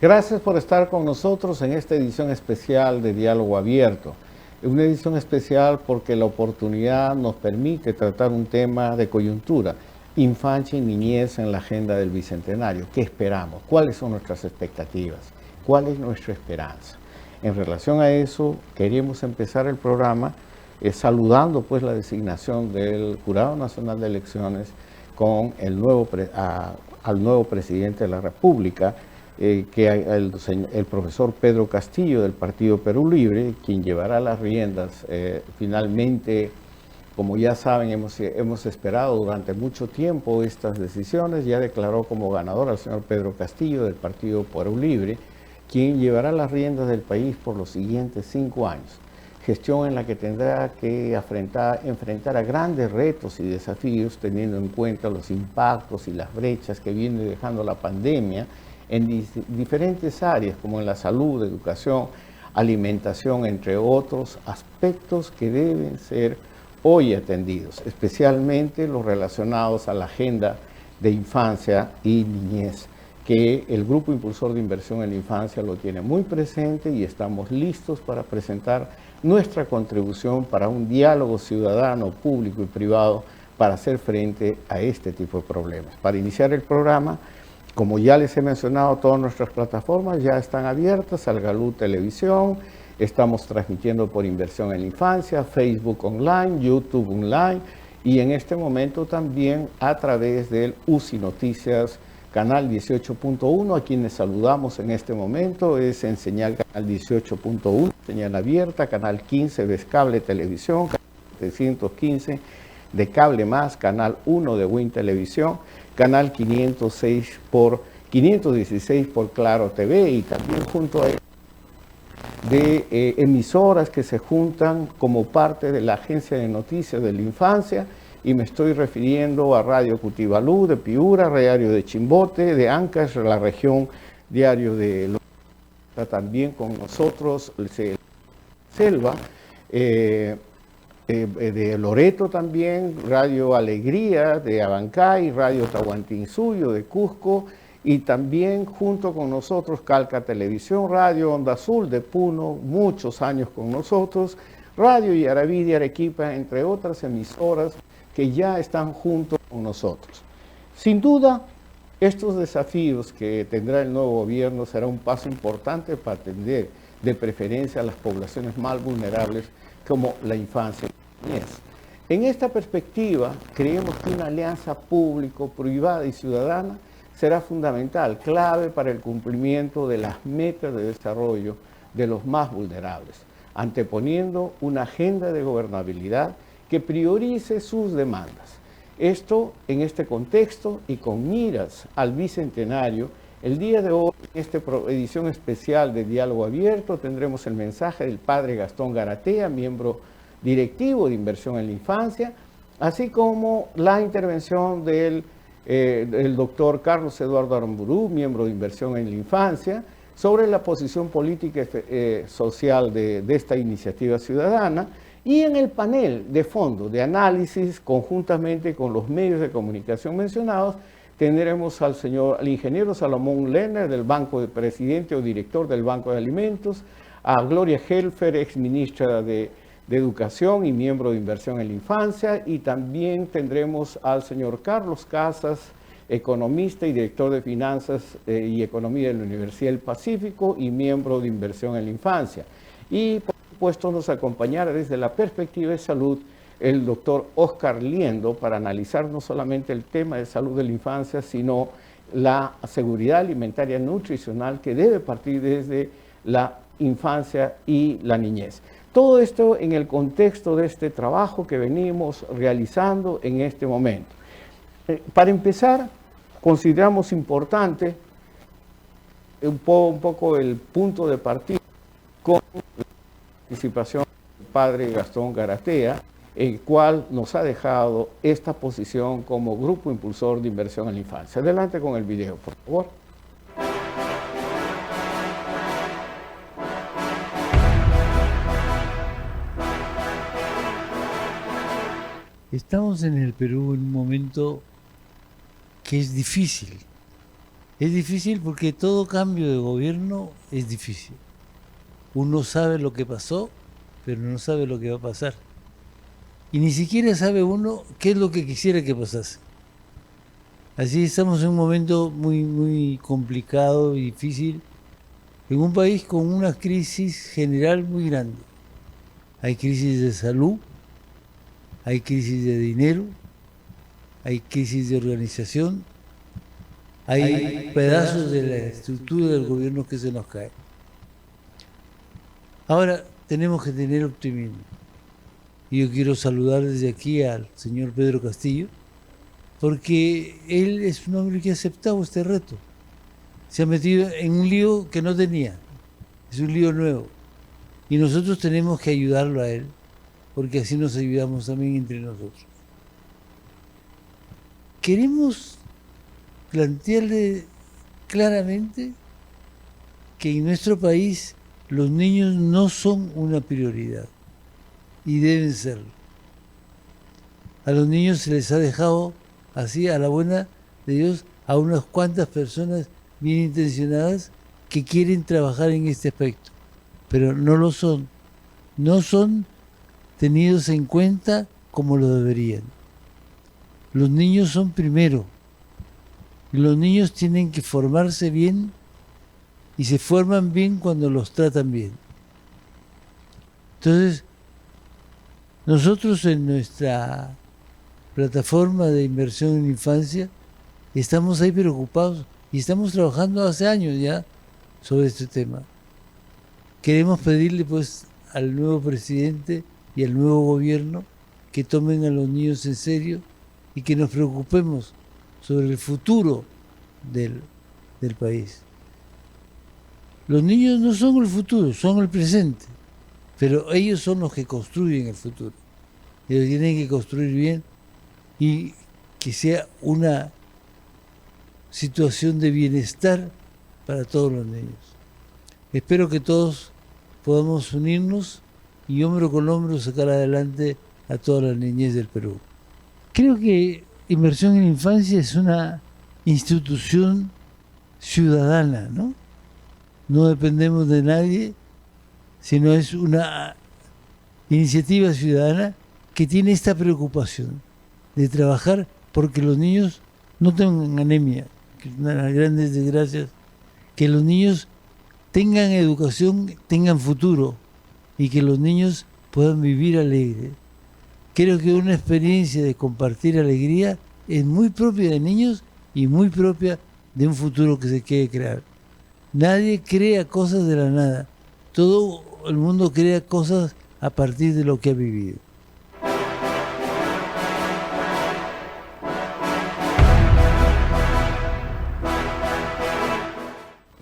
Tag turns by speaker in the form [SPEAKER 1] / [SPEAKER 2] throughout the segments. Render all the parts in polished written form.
[SPEAKER 1] Gracias por estar con nosotros en esta edición especial de Diálogo Abierto. Una edición especial porque la oportunidad nos permite tratar un tema de coyuntura, infancia y niñez en la agenda del Bicentenario. ¿Qué esperamos? ¿Cuáles son nuestras expectativas? ¿Cuál es nuestra esperanza? En relación a eso, queríamos empezar el programa saludando pues la designación del Jurado Nacional de Elecciones con al nuevo presidente de la República, el profesor Pedro Castillo del Partido Perú Libre, quien llevará las riendas. Finalmente, como ya saben, hemos esperado durante mucho tiempo estas decisiones. Ya declaró como ganador al señor Pedro Castillo del Partido Perú Libre, quien llevará las riendas del país por los siguientes 5 años. Gestión en la que tendrá que enfrentar a grandes retos y desafíos, teniendo en cuenta los impactos y las brechas que viene dejando la pandemia en diferentes áreas, como en la salud, educación, alimentación, entre otros aspectos que deben ser hoy atendidos, especialmente los relacionados a la agenda de infancia y niñez, que el Grupo Impulsor de Inversión en la Infancia lo tiene muy presente y estamos listos para presentar nuestra contribución para un diálogo ciudadano, público y privado para hacer frente a este tipo de problemas. Para iniciar el programa, como ya les he mencionado, todas nuestras plataformas ya están abiertas, Algalú Televisión, estamos transmitiendo por Inversión en la Infancia, Facebook Online, YouTube Online y en este momento también a través del UCI Noticias, canal 18.1, a quienes saludamos en este momento, es en señal canal 18.1, señal abierta, canal 15 de Cable Televisión, canal 715 de Cable Más, canal 1 de Win Televisión, canal 516 por Claro TV y también junto a él de emisoras que se juntan como parte de la Agencia de Noticias de la Infancia, y me estoy refiriendo a Radio Cutibalú de Piura, Diario de Chimbote, de Ancash, la región, Diario de Loreto, también con nosotros, Selva, de Loreto también, Radio Alegría de Abancay, Radio Tahuantinsuyo de Cusco, y también junto con nosotros Calca Televisión, Radio Onda Azul de Puno, muchos años con nosotros, Radio Yaraví de Arequipa, entre otras emisoras que ya están junto con nosotros. Sin duda, estos desafíos que tendrá el nuevo gobierno será un paso importante para atender de preferencia a las poblaciones más vulnerables como la infancia y la niñez. En esta perspectiva, creemos que una alianza público-privada y ciudadana será fundamental, clave para el cumplimiento de las metas de desarrollo de los más vulnerables, anteponiendo una agenda de gobernabilidad que priorice sus demandas. Esto en este contexto y con miras al Bicentenario, el día de hoy, en esta edición especial de Diálogo Abierto, tendremos el mensaje del padre Gastón Garatea, miembro directivo de Inversión en la Infancia, así como la intervención del doctor Carlos Eduardo Aramburú, miembro de Inversión en la Infancia, sobre la posición política y social de esta iniciativa ciudadana, y en el panel de fondo de análisis, conjuntamente con los medios de comunicación mencionados, tendremos al ingeniero Salomón Lerner, del Banco de Presidente o director del Banco de Alimentos, a Gloria Helfer, ex ministra de Educación y miembro de Inversión en la Infancia, y también tendremos al señor Carlos Casas, economista y director de Finanzas y Economía de la Universidad del Pacífico y miembro de Inversión en la Infancia. Y por supuesto nos acompañará desde la perspectiva de salud el doctor Oscar Liendo para analizar no solamente el tema de salud de la infancia, sino la seguridad alimentaria nutricional que debe partir desde la infancia y la niñez. Todo esto en el contexto de este trabajo que venimos realizando en este momento. Para empezar, consideramos importante un poco el punto de partida con la participación del padre Gastón Garatea, el cual nos ha dejado esta posición como Grupo Impulsor de Inversión en la Infancia. Adelante con el video, por favor.
[SPEAKER 2] Estamos en el Perú en un momento que es difícil. Es difícil porque todo cambio de gobierno es difícil. Uno sabe lo que pasó, pero no sabe lo que va a pasar. Y ni siquiera sabe uno qué es lo que quisiera que pasase. Así estamos en un momento muy complicado y difícil, en un país con una crisis general muy grande. Hay crisis de salud, hay crisis de dinero, hay crisis de organización, hay pedazos de la estructura del gobierno que se nos cae. Ahora tenemos que tener optimismo. Y yo quiero saludar desde aquí al señor Pedro Castillo, porque él es un hombre que ha aceptado este reto. Se ha metido en un lío que no tenía, es un lío nuevo. Y nosotros tenemos que ayudarlo a él, porque así nos ayudamos también entre nosotros. Queremos plantearle claramente que en nuestro país los niños no son una prioridad y deben serlo. A los niños se les ha dejado así a la buena de Dios a unas cuantas personas bien intencionadas que quieren trabajar en este aspecto, pero no lo son. No son tenidos en cuenta como lo deberían. Los niños son primero. Y los niños tienen que formarse bien y se forman bien cuando los tratan bien. Entonces, nosotros en nuestra plataforma de inversión en infancia estamos ahí preocupados y estamos trabajando hace años ya sobre este tema. Queremos pedirle pues al nuevo presidente y al nuevo gobierno que tomen a los niños en serio y que nos preocupemos sobre el futuro del país. Los niños no son el futuro, son el presente, pero ellos son los que construyen el futuro. Ellos tienen que construir bien y que sea una situación de bienestar para todos los niños. Espero que todos podamos unirnos y hombro con hombro sacar adelante a toda la niñez del Perú. Creo que Inversión en Infancia es una institución ciudadana, ¿no? No dependemos de nadie, sino es una iniciativa ciudadana que tiene esta preocupación de trabajar porque los niños no tengan anemia, que es una de las grandes desgracias, que los niños tengan educación, tengan futuro y que los niños puedan vivir alegre. Creo que una experiencia de compartir alegría es muy propia de niños y muy propia de un futuro que se quiere crear. Nadie crea cosas de la nada. Todo el mundo crea cosas a partir de lo que ha vivido.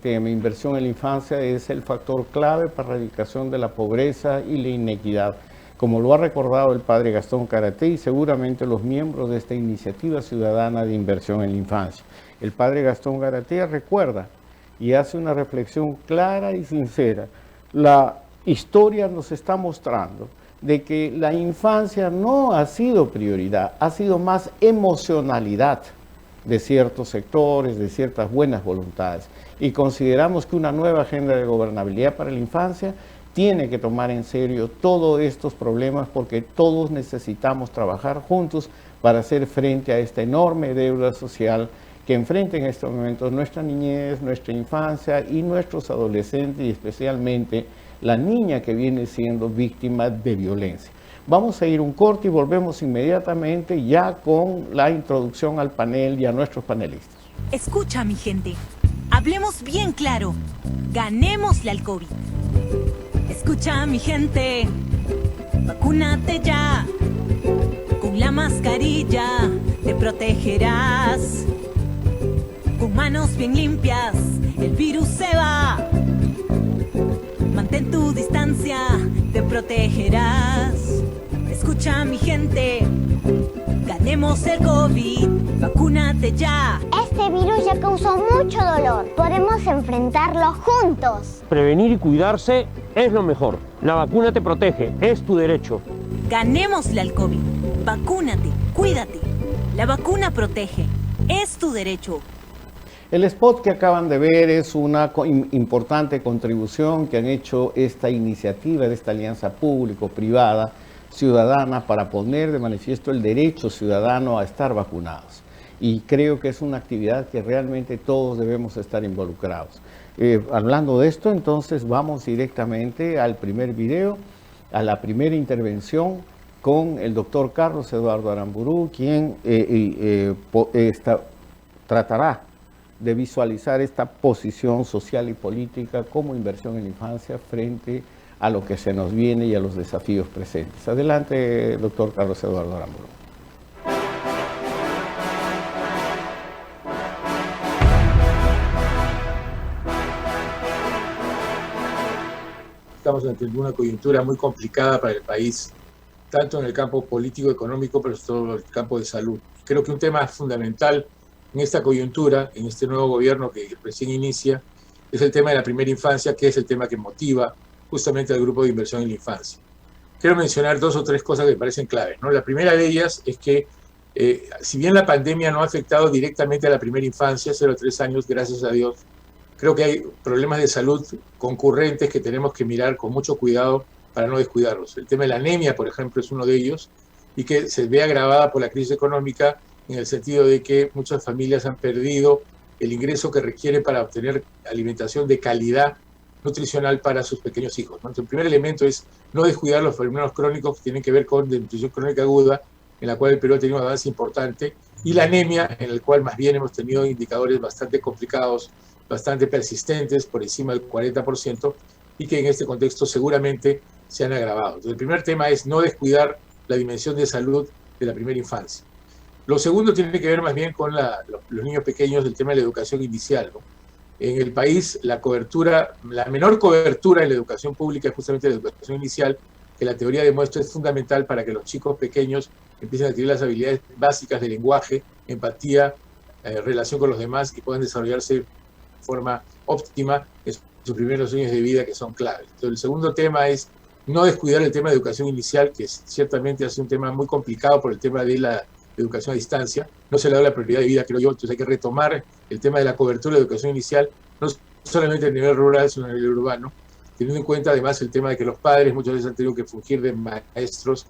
[SPEAKER 1] Mi inversión en la infancia es el factor clave para la erradicación de la pobreza y la inequidad, como lo ha recordado el padre Gastón Karaté y seguramente los miembros de esta iniciativa ciudadana de inversión en la infancia. El padre Gastón Karaté recuerda y hace una reflexión clara y sincera. La historia nos está mostrando de que la infancia no ha sido prioridad, ha sido más emocionalidad de ciertos sectores, de ciertas buenas voluntades. Y consideramos que una nueva agenda de gobernabilidad para la infancia tiene que tomar en serio todos estos problemas porque todos necesitamos trabajar juntos para hacer frente a esta enorme deuda social que enfrenta en estos momentos nuestra niñez, nuestra infancia y nuestros adolescentes y especialmente la niña que viene siendo víctima de violencia. Vamos a ir un corte y volvemos inmediatamente ya con la introducción al panel y a nuestros panelistas.
[SPEAKER 3] Escucha, mi gente. Hablemos bien claro. Ganémosle al COVID. Escucha, mi gente. Vacúnate ya. Con la mascarilla te protegerás. Con manos bien limpias, el virus se va. Mantén tu distancia, te protegerás. Escucha, mi gente, ganemos el COVID, vacúnate ya.
[SPEAKER 4] Este virus ya causó mucho dolor, podemos enfrentarlo juntos.
[SPEAKER 5] Prevenir y cuidarse es lo mejor. La vacuna te protege, es tu derecho.
[SPEAKER 3] Ganémosle al COVID, vacúnate, cuídate. La vacuna protege, es tu derecho.
[SPEAKER 1] El spot que acaban de ver es una importante contribución que han hecho esta iniciativa de esta alianza público-privada ciudadana para poner de manifiesto el derecho ciudadano a estar vacunados. Y creo que es una actividad que realmente todos debemos estar involucrados. Hablando de esto, entonces vamos directamente al primer video, a la primera intervención con el doctor Carlos Eduardo Aramburu, quien tratará de visualizar esta posición social y política como inversión en la infancia frente a lo que se nos viene y a los desafíos presentes. Adelante, doctor Carlos Eduardo Aramburu.
[SPEAKER 6] Estamos ante una coyuntura muy complicada para el país, tanto en el campo político, económico, pero sobre todo en el campo de salud. Creo que un tema fundamental en esta coyuntura, en este nuevo gobierno que recién inicia, es el tema de la primera infancia, que es el tema que motiva justamente al grupo de inversión en la infancia. Quiero mencionar 2 o 3 cosas que me parecen claves, ¿no? La primera de ellas es que, si bien la pandemia no ha afectado directamente a la primera infancia, 0 a 3 años, gracias a Dios, creo que hay problemas de salud concurrentes que tenemos que mirar con mucho cuidado para no descuidarlos. El tema de la anemia, por ejemplo, es uno de ellos, y que se ve agravada por la crisis económica en el sentido de que muchas familias han perdido el ingreso que requiere para obtener alimentación de calidad nutricional para sus pequeños hijos, ¿no? Entonces, el primer elemento es no descuidar los fenómenos crónicos que tienen que ver con desnutrición crónica aguda, en la cual el Perú ha tenido un avance importante, y la anemia, en el cual más bien hemos tenido indicadores bastante complicados, bastante persistentes, por encima del 40%, y que en este contexto seguramente se han agravado. Entonces, el primer tema es no descuidar la dimensión de salud de la primera infancia. Lo segundo tiene que ver más bien con los niños pequeños, del tema de la educación inicial, ¿no? En el país, la menor cobertura en la educación pública es justamente la educación inicial, que la teoría demuestra es fundamental para que los chicos pequeños empiecen a adquirir las habilidades básicas de lenguaje, empatía, relación con los demás, y puedan desarrollarse de forma óptima en sus primeros años de vida, que son claves. Entonces, el segundo tema es no descuidar el tema de educación inicial, que ciertamente es un tema muy complicado por el tema de la educación a distancia. No se le da la prioridad de vida, creo yo. Entonces hay que retomar el tema de la cobertura de educación inicial, no solamente a nivel rural, sino a nivel urbano, teniendo en cuenta además el tema de que los padres muchas veces han tenido que fungir de maestros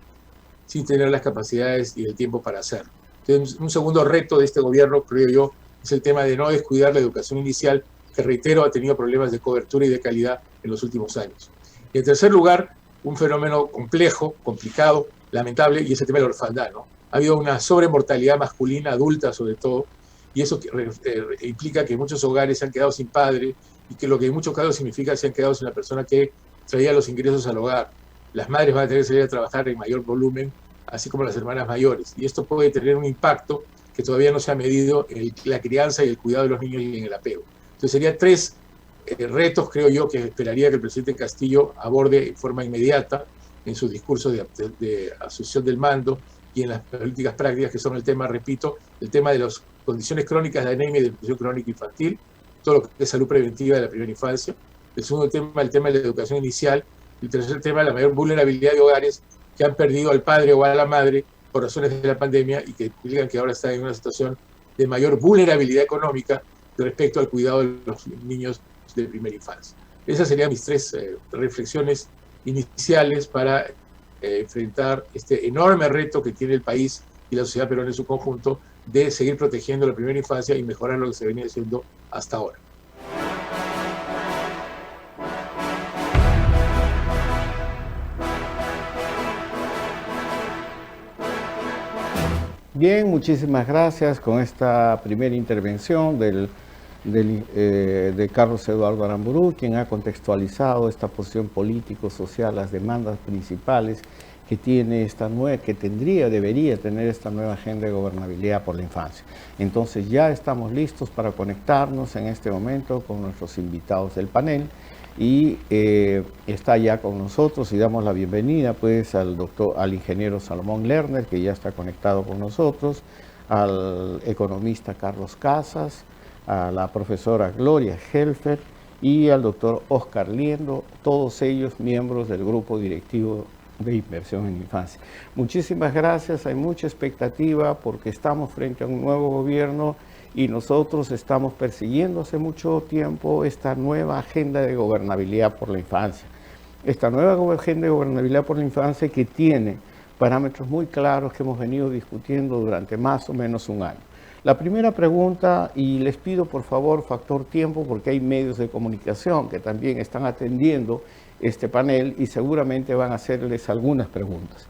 [SPEAKER 6] sin tener las capacidades y el tiempo para hacerlo. Entonces, un segundo reto de este gobierno, creo yo, es el tema de no descuidar la educación inicial, que, reitero, ha tenido problemas de cobertura y de calidad en los últimos años. Y en tercer lugar, un fenómeno complejo, complicado, lamentable, y es el tema de la orfandad, ¿no? Ha habido una sobremortalidad masculina, adulta sobre todo, y eso implica que muchos hogares se han quedado sin padre, y que lo que en muchos casos significa se han quedado sin la persona que traía los ingresos al hogar. Las madres van a tener que salir a trabajar en mayor volumen, así como las hermanas mayores, y esto puede tener un impacto que todavía no se ha medido en la crianza y el cuidado de los niños y en el apego. Entonces serían 3 retos, creo yo, que esperaría que el presidente Castillo aborde en forma inmediata en su discurso de asunción del mando y en las políticas prácticas, que son el tema, repito, el tema de las condiciones crónicas de anemia y de desnutrición crónica infantil, todo lo que es salud preventiva de la primera infancia. El segundo tema, el tema de la educación inicial. El tercer tema, la mayor vulnerabilidad de hogares que han perdido al padre o a la madre por razones de la pandemia y que implican que ahora están en una situación de mayor vulnerabilidad económica respecto al cuidado de los niños de primera infancia. Esas serían mis 3 reflexiones iniciales para enfrentar este enorme reto que tiene el país y la sociedad peruana en su conjunto de seguir protegiendo la primera infancia y mejorar lo que se venía haciendo hasta ahora.
[SPEAKER 1] Bien, muchísimas gracias con esta primera intervención de Carlos Eduardo Aramburu, quien ha contextualizado esta posición político-social, las demandas principales que tiene debería tener esta nueva agenda de gobernabilidad por la infancia. Entonces ya estamos listos para conectarnos en este momento con nuestros invitados del panel y está ya con nosotros y damos la bienvenida pues al ingeniero Salomón Lerner, que ya está conectado con nosotros, al economista Carlos Casas, a la profesora Gloria Helfer y al doctor Oscar Liendo, todos ellos miembros del grupo directivo de inversión en infancia. Muchísimas gracias, hay mucha expectativa porque estamos frente a un nuevo gobierno y nosotros estamos persiguiendo hace mucho tiempo esta nueva agenda de gobernabilidad por la infancia. Esta nueva agenda de gobernabilidad por la infancia que tiene parámetros muy claros que hemos venido discutiendo durante más o menos un año. La primera pregunta, y les pido por favor factor tiempo porque hay medios de comunicación que también están atendiendo este panel y seguramente van a hacerles algunas preguntas.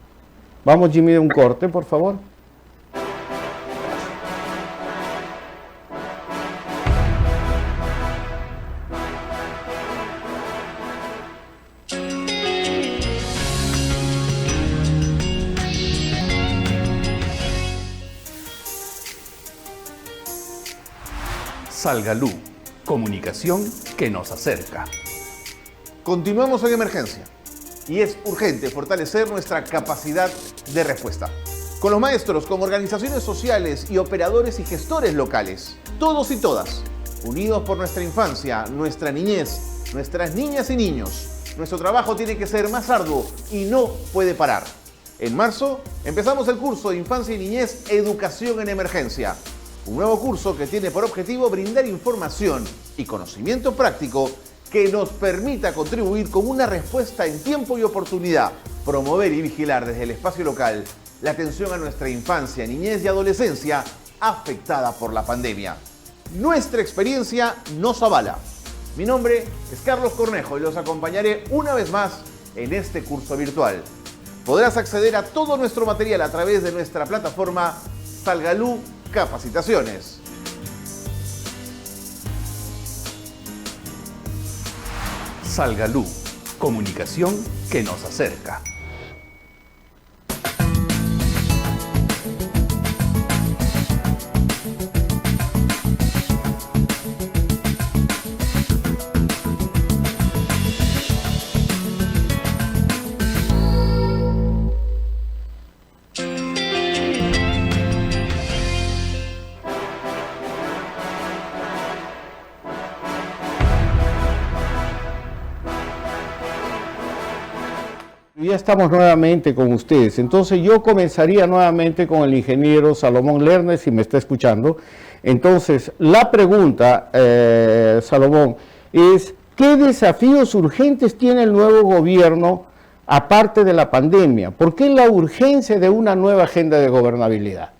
[SPEAKER 1] Vamos, Jimmy, de un corte, por favor.
[SPEAKER 7] Salgalú, comunicación que nos acerca.
[SPEAKER 8] Continuamos en emergencia y es urgente fortalecer nuestra capacidad de respuesta. Con los maestros, con organizaciones sociales y operadores y gestores locales, todos y todas, unidos por nuestra infancia, nuestra niñez, nuestras niñas y niños. Nuestro trabajo tiene que ser más arduo y no puede parar. En marzo empezamos el curso de Infancia y Niñez Educación en Emergencia. Un nuevo curso que tiene por objetivo brindar información y conocimiento práctico que nos permita contribuir con una respuesta en tiempo y oportunidad, promover y vigilar desde el espacio local la atención a nuestra infancia, niñez y adolescencia afectada por la pandemia. Nuestra experiencia nos avala. Mi nombre es Carlos Cornejo y los acompañaré una vez más en este curso virtual. Podrás acceder a todo nuestro material a través de nuestra plataforma Salgalú Capacitaciones.
[SPEAKER 7] Salgalú, comunicación que nos acerca.
[SPEAKER 1] Ya estamos nuevamente con ustedes. Entonces yo comenzaría nuevamente con el ingeniero Salomón Lerner, si me está escuchando. Entonces la pregunta, Salomón, es ¿qué desafíos urgentes tiene el nuevo gobierno aparte de la pandemia? ¿Por qué la urgencia de una nueva agenda de gobernabilidad?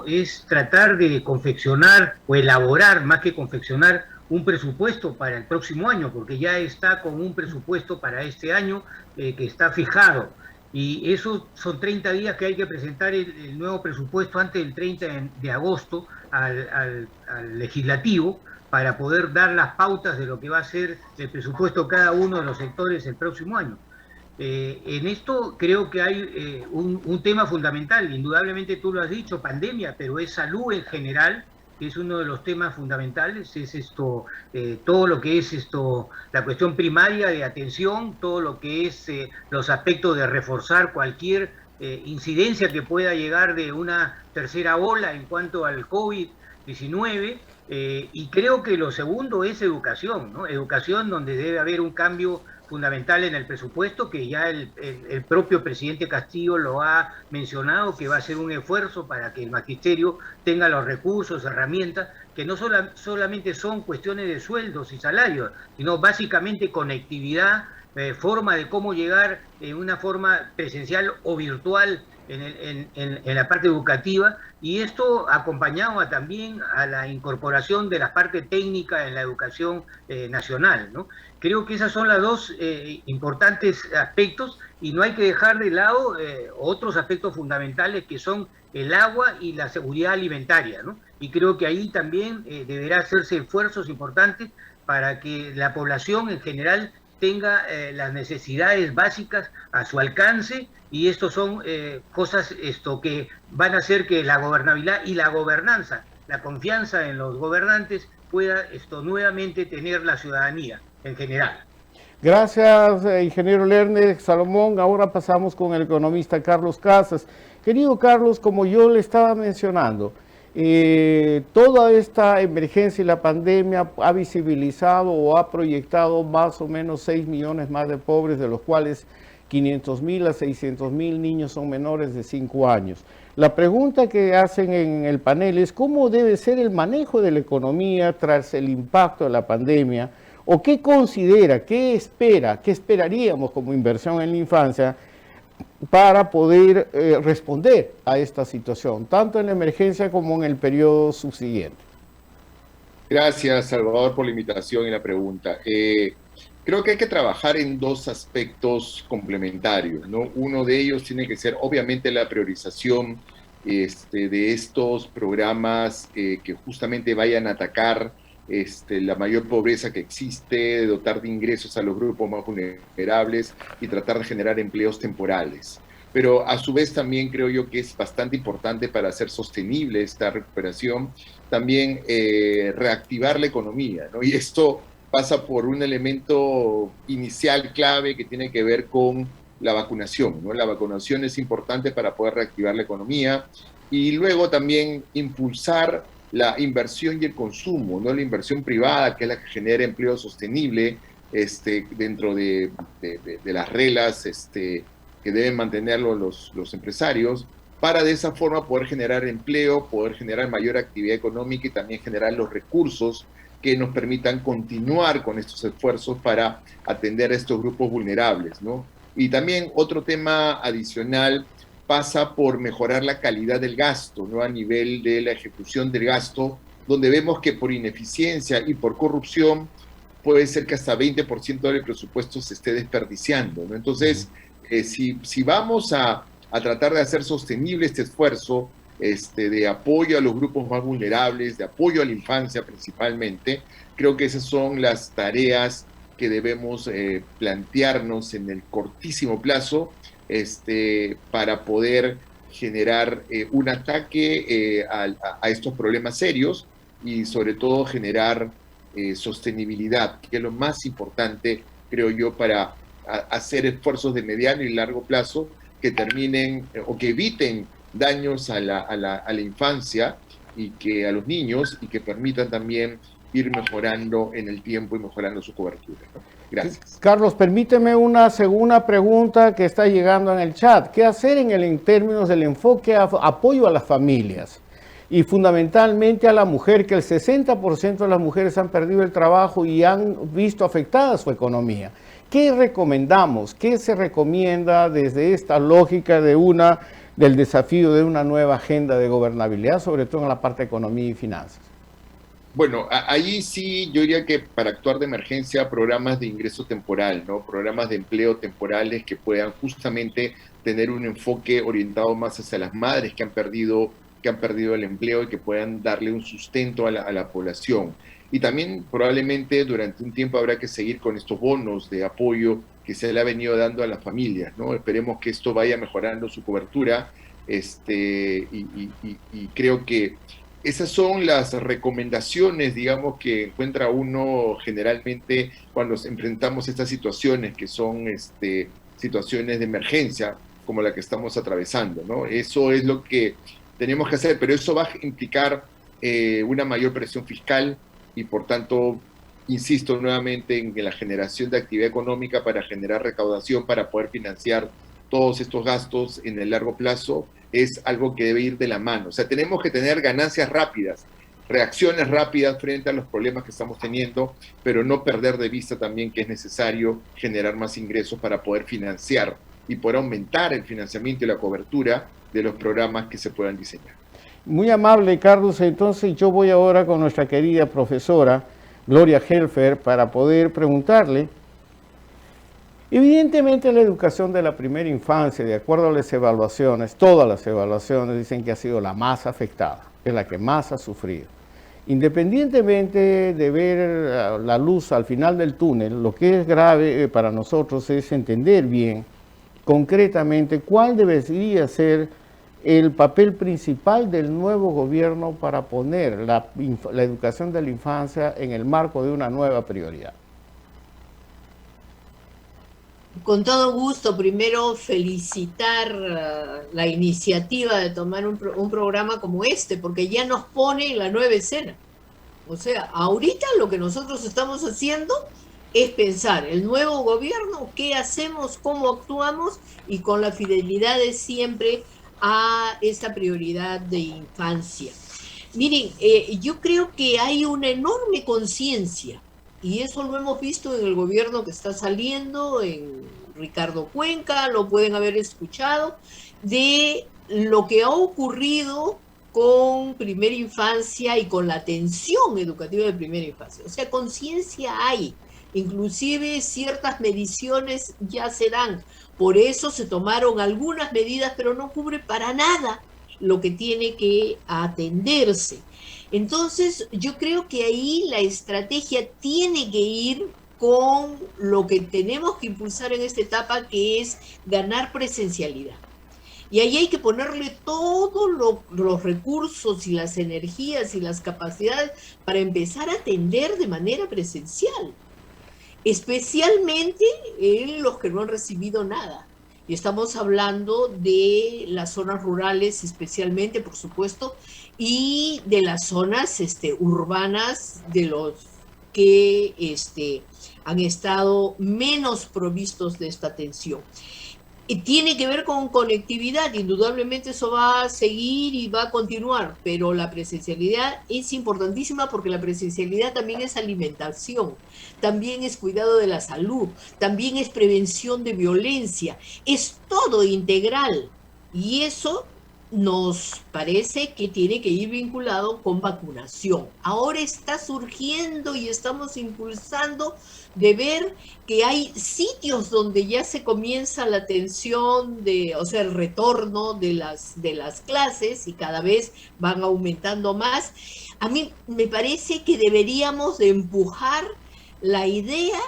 [SPEAKER 9] Es tratar de confeccionar o elaborar, más que confeccionar, un presupuesto para el próximo año, porque ya está con un presupuesto para este año que está fijado. Y eso son 30 días que hay que presentar el nuevo presupuesto antes del 30 de agosto al legislativo para poder dar las pautas de lo que va a ser el presupuesto de cada uno de los sectores el próximo año. En esto creo que hay un tema fundamental, indudablemente tú lo has dicho, pandemia, pero es salud en general, que es uno de los temas fundamentales, es todo lo que es la cuestión primaria de atención, todo lo que es los aspectos de reforzar cualquier incidencia que pueda llegar de una tercera ola en cuanto al COVID-19, y creo que lo segundo es educación, ¿no? Educación donde debe haber un cambio fundamental en el presupuesto, que ya el propio presidente Castillo lo ha mencionado, que va a ser un esfuerzo para que el magisterio tenga los recursos, herramientas, que no solamente son cuestiones de sueldos y salarios, sino básicamente conectividad, forma de cómo llegar en una forma presencial o virtual en la parte educativa, y esto acompañado también a la incorporación de la parte técnica en la educación nacional, ¿no? Creo que esas son las dos importantes aspectos, y no hay que dejar de lado otros aspectos fundamentales que son el agua y la seguridad alimentaria, ¿no? Y creo que ahí también deberá hacerse esfuerzos importantes para que la población en general tenga las necesidades básicas a su alcance, y estos son cosas que van a hacer que la gobernabilidad y la gobernanza, la confianza en los gobernantes pueda nuevamente tener la ciudadanía en general.
[SPEAKER 1] Gracias, ingeniero Lerner. Salomón, ahora pasamos con el economista Carlos Casas. Querido Carlos, como yo le estaba mencionando, toda esta emergencia y la pandemia ha visibilizado o ha proyectado más o menos 6 millones más de pobres, de los cuales 500.000 a 600.000 niños son menores de 5 años. La pregunta que hacen en el panel es cómo debe ser el manejo de la economía tras el impacto de la pandemia, o qué considera, qué espera, qué esperaríamos como inversión en la infancia para poder responder a esta situación, tanto en la emergencia como en el periodo subsiguiente.
[SPEAKER 10] Gracias, Salvador, por la invitación y la pregunta. Creo que hay que trabajar en dos aspectos complementarios, ¿no? Uno de ellos tiene que ser, obviamente, la priorización de estos programas que justamente vayan a atacar la mayor pobreza que existe, dotar de ingresos a los grupos más vulnerables y tratar de generar empleos temporales. Pero a su vez también creo yo que es bastante importante para hacer sostenible esta recuperación, también reactivar la economía, ¿no? Y esto pasa por un elemento inicial clave que tiene que ver con la vacunación, ¿no? La vacunación es importante para poder reactivar la economía y luego también impulsar la inversión y el consumo, ¿no? La inversión privada, que es la que genera empleo sostenible dentro de las reglas que deben mantenerlo los empresarios, para de esa forma poder generar empleo, poder generar mayor actividad económica y también generar los recursos que nos permitan continuar con estos esfuerzos para atender a estos grupos vulnerables, ¿no? Y también otro tema adicional pasa por mejorar la calidad del gasto, ¿no? A nivel de la ejecución del gasto, donde vemos que por ineficiencia y por corrupción puede ser que hasta 20% del presupuesto se esté desperdiciando, ¿no? Entonces, si vamos a tratar de hacer sostenible este esfuerzo, de apoyo a los grupos más vulnerables, de apoyo a la infancia principalmente, creo que esas son las tareas que debemos plantearnos en el cortísimo plazo para poder generar un ataque a estos problemas serios y sobre todo generar sostenibilidad, que es lo más importante, creo yo, para hacer esfuerzos de mediano y largo plazo que terminen o que eviten daños a la infancia y que a los niños y que permitan también ir mejorando en el tiempo y mejorando su cobertura, ¿no? Gracias.
[SPEAKER 1] Carlos, permíteme una segunda pregunta que está llegando en el chat. ¿Qué hacer en términos del enfoque a apoyo a las familias? Y fundamentalmente a la mujer, que el 60% de las mujeres han perdido el trabajo y han visto afectada su economía. ¿Qué recomendamos? ¿Qué se recomienda desde esta lógica del desafío de una nueva agenda de gobernabilidad, sobre todo en la parte de economía y finanzas?
[SPEAKER 10] Bueno, ahí sí yo diría que para actuar de emergencia, programas de ingreso temporal, ¿no? Programas de empleo temporales que puedan justamente tener un enfoque orientado más hacia las madres que han perdido el empleo y que puedan darle un sustento a la población. Y también probablemente durante un tiempo habrá que seguir con estos bonos de apoyo que se le ha venido dando a las familias, ¿no? Esperemos que esto vaya mejorando su cobertura, y creo que esas son las recomendaciones, digamos, que encuentra uno generalmente cuando enfrentamos estas situaciones, que son situaciones de emergencia, como la que estamos atravesando, ¿no? Eso es lo que tenemos que hacer, pero eso va a implicar una mayor presión fiscal y, por tanto, insisto nuevamente en la generación de actividad económica para generar recaudación, para poder financiar todos estos gastos en el largo plazo, es algo que debe ir de la mano. O sea, tenemos que tener ganancias rápidas, reacciones rápidas frente a los problemas que estamos teniendo, pero no perder de vista también que es necesario generar más ingresos para poder financiar y poder aumentar el financiamiento y la cobertura de los programas que se puedan diseñar.
[SPEAKER 1] Muy amable, Carlos. Entonces yo voy ahora con nuestra querida profesora Gloria Helfer para poder preguntarle. Evidentemente la educación de la primera infancia, de acuerdo a las evaluaciones, todas las evaluaciones dicen que ha sido la más afectada, es la que más ha sufrido. Independientemente de ver la luz al final del túnel, lo que es grave para nosotros es entender bien, concretamente, cuál debería ser el papel principal del nuevo gobierno para poner la educación de la infancia en el marco de una nueva prioridad.
[SPEAKER 11] Con todo gusto, primero felicitar la iniciativa de tomar un programa como este, porque ya nos pone en la nueva escena. O sea, ahorita lo que nosotros estamos haciendo es pensar el nuevo gobierno, qué hacemos, cómo actuamos y con la fidelidad de siempre a esta prioridad de infancia. Miren, yo creo que hay una enorme conciencia y eso lo hemos visto en el gobierno que está saliendo, en Ricardo Cuenca, lo pueden haber escuchado, de lo que ha ocurrido con primera infancia y con la atención educativa de primera infancia. O sea, conciencia hay, inclusive ciertas mediciones ya se dan. Por eso se tomaron algunas medidas, pero no cubre para nada lo que tiene que atenderse. Entonces, yo creo que ahí la estrategia tiene que ir con lo que tenemos que impulsar en esta etapa, que es ganar presencialidad. Y ahí hay que ponerle todos los recursos y las energías y las capacidades para empezar a atender de manera presencial, especialmente en los que no han recibido nada. Y estamos hablando de las zonas rurales especialmente, por supuesto, y de las zonas urbanas de los que han estado menos provistos de esta atención. Y tiene que ver con conectividad, indudablemente eso va a seguir y va a continuar, pero la presencialidad es importantísima porque la presencialidad también es alimentación, también es cuidado de la salud, también es prevención de violencia, es todo integral y eso nos parece que tiene que ir vinculado con vacunación. Ahora está surgiendo y estamos impulsando de ver que hay sitios donde ya se comienza la atención o sea, el retorno de las clases y cada vez van aumentando más. A mí me parece que deberíamos de empujar la idea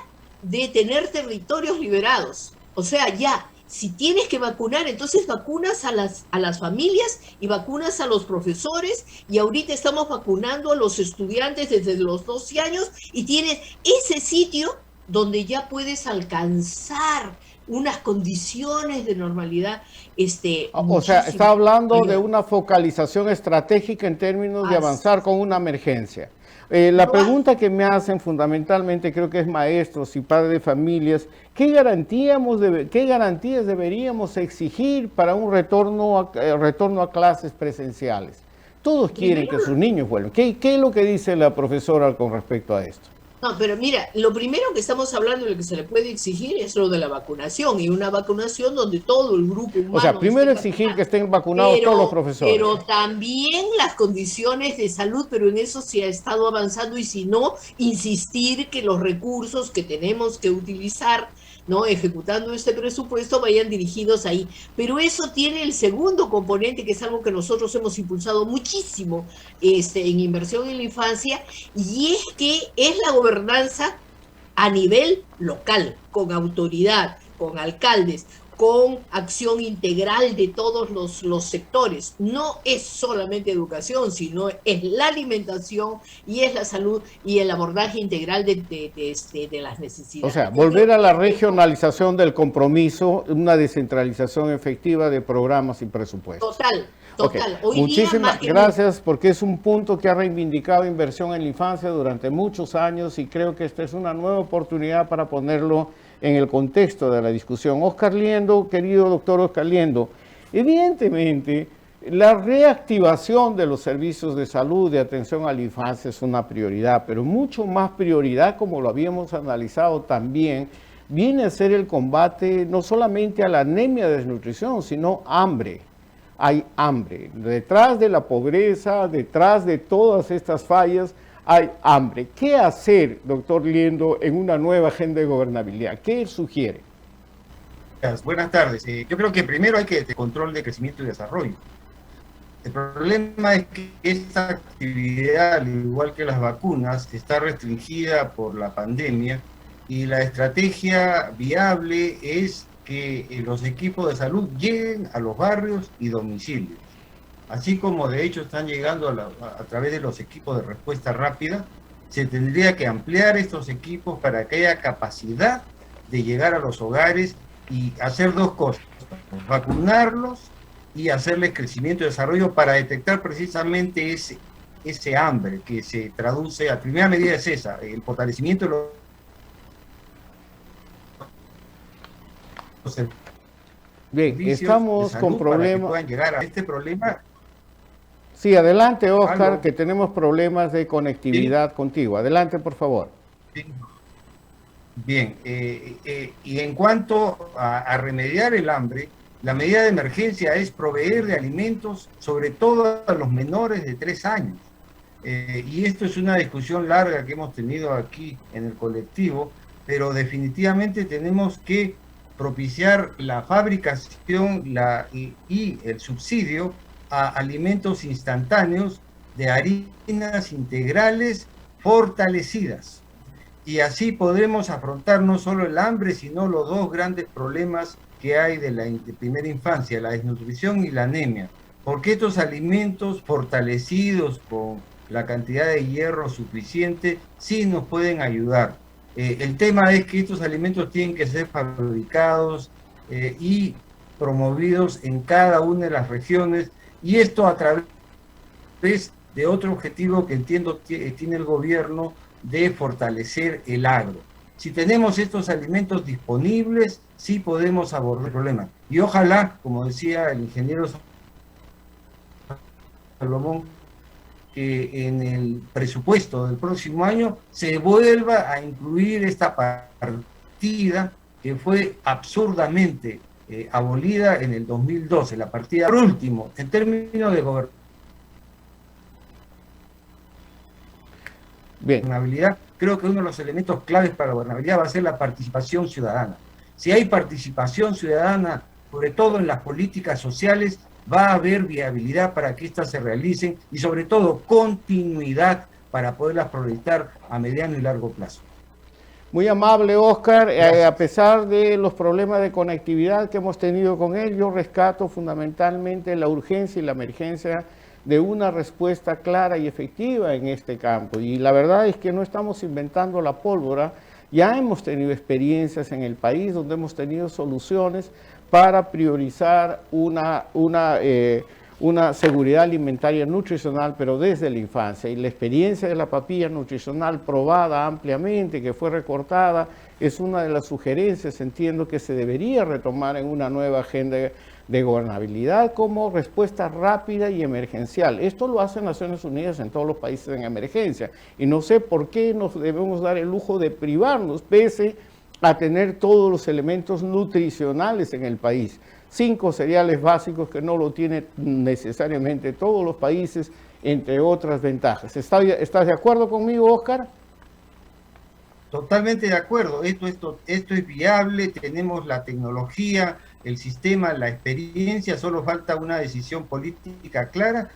[SPEAKER 11] de tener territorios liberados. O sea, ya, si tienes que vacunar, entonces vacunas a las familias y vacunas a los profesores, y ahorita estamos vacunando a los estudiantes desde los 12 años y tienes ese sitio donde ya puedes alcanzar unas condiciones de normalidad.
[SPEAKER 1] O sea, está hablando de una focalización estratégica en términos de avanzar con una emergencia. La pregunta que me hacen fundamentalmente, creo que es maestros y padres de familias, ¿qué garantías deberíamos exigir para un retorno a clases presenciales? Todos quieren que sus niños vuelvan. ¿Qué es lo que dice la profesora con respecto a esto?
[SPEAKER 11] No, pero mira, lo primero que estamos hablando de lo que se le puede exigir es lo de la vacunación, y una vacunación donde todo el grupo humano...
[SPEAKER 1] O sea, primero exigir que estén vacunados todos los profesores.
[SPEAKER 11] Pero también las condiciones de salud, pero en eso se ha estado avanzando, y si no, insistir que los recursos que tenemos que utilizar, ¿no?, ejecutando este presupuesto, vayan dirigidos ahí. Pero eso tiene el segundo componente, que es algo que nosotros hemos impulsado muchísimo en inversión en la infancia, y es que es la gobernanza a nivel local, con autoridad, con alcaldes, con acción integral de todos los sectores. No es solamente educación, sino es la alimentación y es la salud y el abordaje integral de las necesidades.
[SPEAKER 1] O sea, volver a la regionalización del compromiso, una descentralización efectiva de programas y presupuestos.
[SPEAKER 11] Total.
[SPEAKER 1] Okay. Muchísimas gracias, porque es un punto que ha reivindicado inversión en la infancia durante muchos años, y creo que esta es una nueva oportunidad para ponerlo en el contexto de la discusión. Oscar Liendo, querido doctor Oscar Liendo, evidentemente la reactivación de los servicios de salud, de atención a la infancia es una prioridad, pero mucho más prioridad, como lo habíamos analizado también, viene a ser el combate no solamente a la anemia de desnutrición, sino hambre. Hay hambre. Detrás de la pobreza, detrás de todas estas fallas, hay hambre. ¿Qué hacer, doctor Liendo, en una nueva agenda de gobernabilidad? ¿Qué sugiere?
[SPEAKER 12] Buenas tardes. Yo creo que primero hay que tener control de crecimiento y desarrollo. El problema es que esta actividad, al igual que las vacunas, está restringida por la pandemia, y la estrategia viable es que los equipos de salud lleguen a los barrios y domicilios. Así como de hecho están llegando a través de los equipos de respuesta rápida, se tendría que ampliar estos equipos para que haya capacidad de llegar a los hogares y hacer dos cosas: vacunarlos y hacerles crecimiento y desarrollo para detectar precisamente ese hambre que se traduce. La primera medida es esa, el fortalecimiento de los
[SPEAKER 1] Bien, estamos con problemas.
[SPEAKER 12] Puedan llegar a este problema.
[SPEAKER 1] Sí, adelante, Oscar,
[SPEAKER 12] ¿Aló?
[SPEAKER 1] que tenemos problemas de conectividad contigo. Adelante, por favor.
[SPEAKER 12] Bien, y en cuanto a remediar el hambre, la medida de emergencia es proveer de alimentos, sobre todo a los menores de 3 años. Y esto es una discusión larga que hemos tenido aquí en el colectivo, pero definitivamente tenemos que propiciar la fabricación y el subsidio a alimentos instantáneos de harinas integrales fortalecidas. Y así podremos afrontar no solo el hambre, sino los dos grandes problemas que hay de la primera infancia, la desnutrición y la anemia. Porque estos alimentos fortalecidos con la cantidad de hierro suficiente sí nos pueden ayudar. El tema es que estos alimentos tienen que ser fabricados y promovidos en cada una de las regiones, y esto a través de otro objetivo que entiendo tiene el gobierno, de fortalecer el agro. Si tenemos estos alimentos disponibles, sí podemos abordar el problema. Y ojalá, como decía el ingeniero Salomón, que en el presupuesto del próximo año se vuelva a incluir esta partida que fue absurdamente abolida en el 2012, la partida por último, en términos de gobernabilidad. Creo que uno de los elementos claves para la gobernabilidad va a ser la participación ciudadana. Si hay participación ciudadana, sobre todo en las políticas sociales, va a haber viabilidad para que éstas se realicen y sobre todo continuidad para poderlas proyectar a mediano y largo plazo.
[SPEAKER 1] Muy amable, Oscar. A pesar de los problemas de conectividad que hemos tenido con él, yo rescato fundamentalmente la urgencia y la emergencia de una respuesta clara y efectiva en este campo. Y la verdad es que no estamos inventando la pólvora. Ya hemos tenido experiencias en el país donde hemos tenido soluciones para priorizar una seguridad alimentaria nutricional, pero desde la infancia. Y la experiencia de la papilla nutricional probada ampliamente, que fue recortada, es una de las sugerencias, entiendo, que se debería retomar en una nueva agenda de gobernabilidad como respuesta rápida y emergencial. Esto lo hacen Naciones Unidas en todos los países en emergencia. Y no sé por qué nos debemos dar el lujo de privarnos, pese a tener todos los elementos nutricionales en el país. 5 cereales básicos que no lo tienen necesariamente todos los países, entre otras ventajas. ¿Estás de acuerdo conmigo, Oscar?
[SPEAKER 12] Totalmente de acuerdo. Esto es viable, tenemos la tecnología, el sistema, la experiencia, solo falta una decisión política clara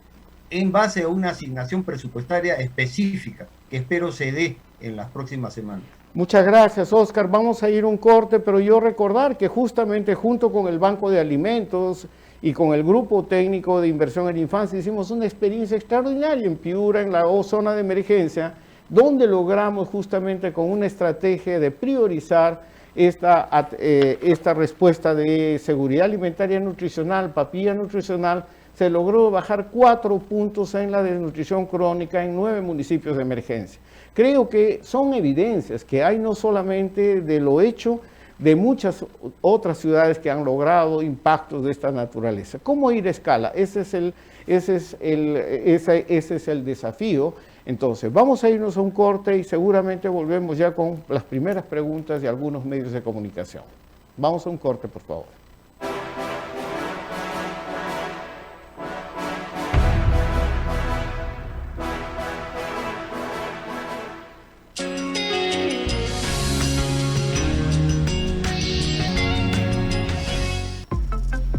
[SPEAKER 12] en base a una asignación presupuestaria específica, que espero se dé en las próximas semanas.
[SPEAKER 1] Muchas gracias, Oscar. Vamos a ir a un corte, pero yo recordar que justamente junto con el Banco de Alimentos y con el Grupo Técnico de Inversión en Infancia hicimos una experiencia extraordinaria en Piura, en la zona de emergencia, donde logramos justamente con una estrategia de priorizar esta respuesta de seguridad alimentaria nutricional, papilla nutricional. Se logró bajar 4 puntos en la desnutrición crónica en 9 municipios de emergencia. Creo que son evidencias que hay no solamente de lo hecho de muchas otras ciudades que han logrado impactos de esta naturaleza. ¿Cómo ir a escala? Ese es el desafío. Entonces, vamos a irnos a un corte y seguramente volvemos ya con las primeras preguntas de algunos medios de comunicación. Vamos a un corte, por favor.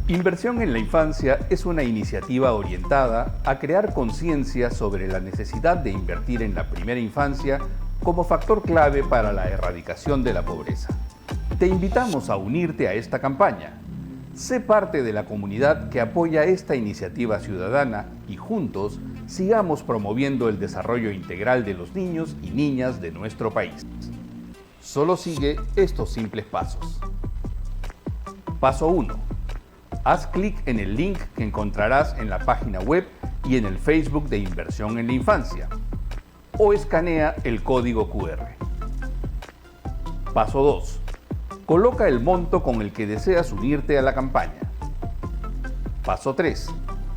[SPEAKER 7] Inversión en la infancia es una iniciativa orientada a crear conciencia sobre la necesidad de invertir en la primera infancia como factor clave para la erradicación de la pobreza. Te invitamos a unirte a esta campaña. Sé parte de la comunidad que apoya esta iniciativa ciudadana y juntos sigamos promoviendo el desarrollo integral de los niños y niñas de nuestro país. Solo sigue estos simples pasos. Paso 1. Haz clic en el link que encontrarás en la página web y en el Facebook de Inversión en la Infancia, o escanea el código QR. Paso 2. Coloca el monto con el que deseas unirte a la campaña. Paso 3.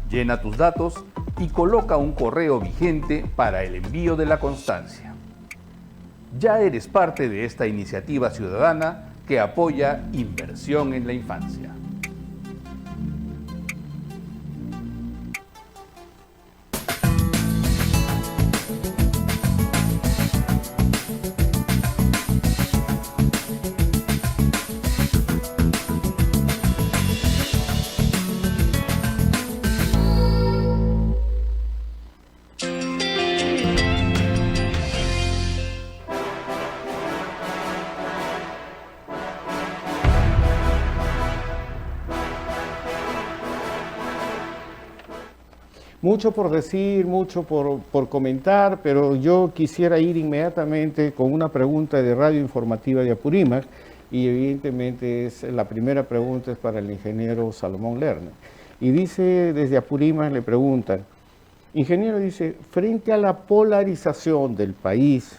[SPEAKER 7] Llena tus datos y coloca un correo vigente para el envío de la constancia. Ya eres parte de esta iniciativa ciudadana que apoya inversión en la infancia.
[SPEAKER 1] Mucho por decir, mucho por comentar, pero yo quisiera ir inmediatamente con una pregunta de Radio Informativa de Apurímac, y evidentemente la primera pregunta es para el ingeniero Salomón Lerner. Y dice, desde Apurímac le preguntan, ingeniero, dice, frente a la polarización del país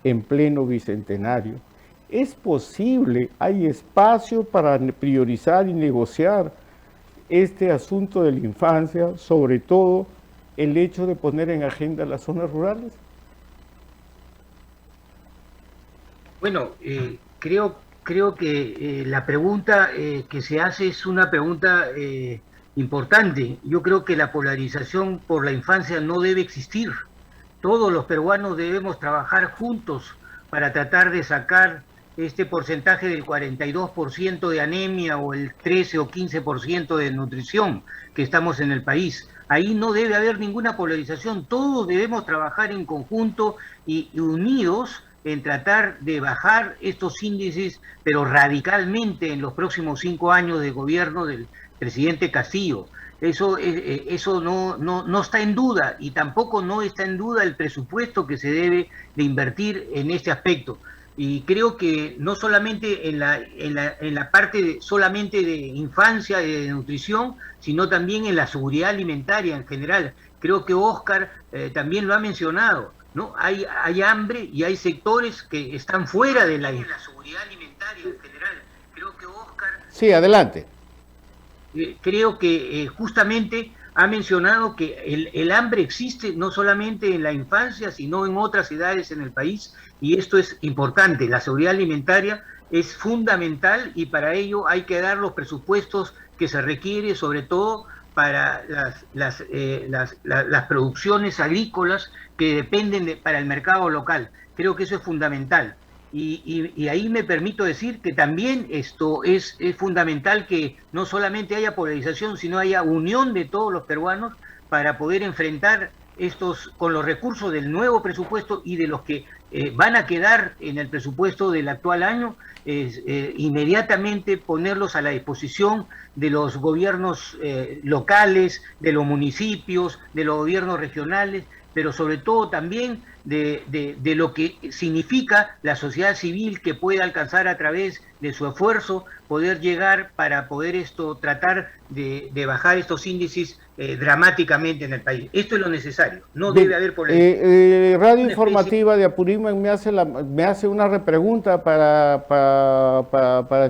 [SPEAKER 1] en pleno bicentenario, ¿es posible, hay espacio para priorizar y negociar este asunto de la infancia, sobre todo el hecho de poner en agenda las zonas rurales?
[SPEAKER 9] Bueno, creo que la pregunta que se hace es una pregunta importante. Yo creo que la polarización por la infancia no debe existir. Todos los peruanos debemos trabajar juntos para tratar de sacar este porcentaje del 42% de anemia o el 13 o 15% de nutrición que estamos en el país. Ahí no debe haber ninguna polarización, todos debemos trabajar en conjunto y unidos en tratar de bajar estos índices, pero radicalmente en los próximos 5 años de gobierno del presidente Castillo. Eso no está en duda, y tampoco no está en duda el presupuesto que se debe de invertir en este aspecto. Y creo que no solamente en la parte solamente de infancia, de nutrición, sino también en la seguridad alimentaria en general. Creo que Óscar también lo ha mencionado, ¿no? Hay hambre y hay sectores que están fuera de la seguridad alimentaria en general. Creo que Óscar...
[SPEAKER 1] Sí, adelante.
[SPEAKER 9] Creo que justamente ha mencionado que el hambre existe no solamente en la infancia, sino en otras edades en el país, y esto es importante. La seguridad alimentaria es fundamental y para ello hay que dar los presupuestos que se requiere, sobre todo para las producciones agrícolas que dependen para el mercado local. Creo que eso es fundamental. Y ahí me permito decir que también esto es fundamental, que no solamente haya polarización, sino haya unión de todos los peruanos para poder enfrentar estos con los recursos del nuevo presupuesto y de los que van a quedar en el presupuesto del actual año, inmediatamente ponerlos a la disposición de los gobiernos locales, de los municipios, de los gobiernos regionales, pero sobre todo también de lo que significa la sociedad civil, que puede alcanzar a través de su esfuerzo poder llegar para poder tratar de bajar estos índices dramáticamente en el país. Esto es lo necesario, no debe haber polarización.
[SPEAKER 1] Radio Informativa de Apurímac me hace una repregunta para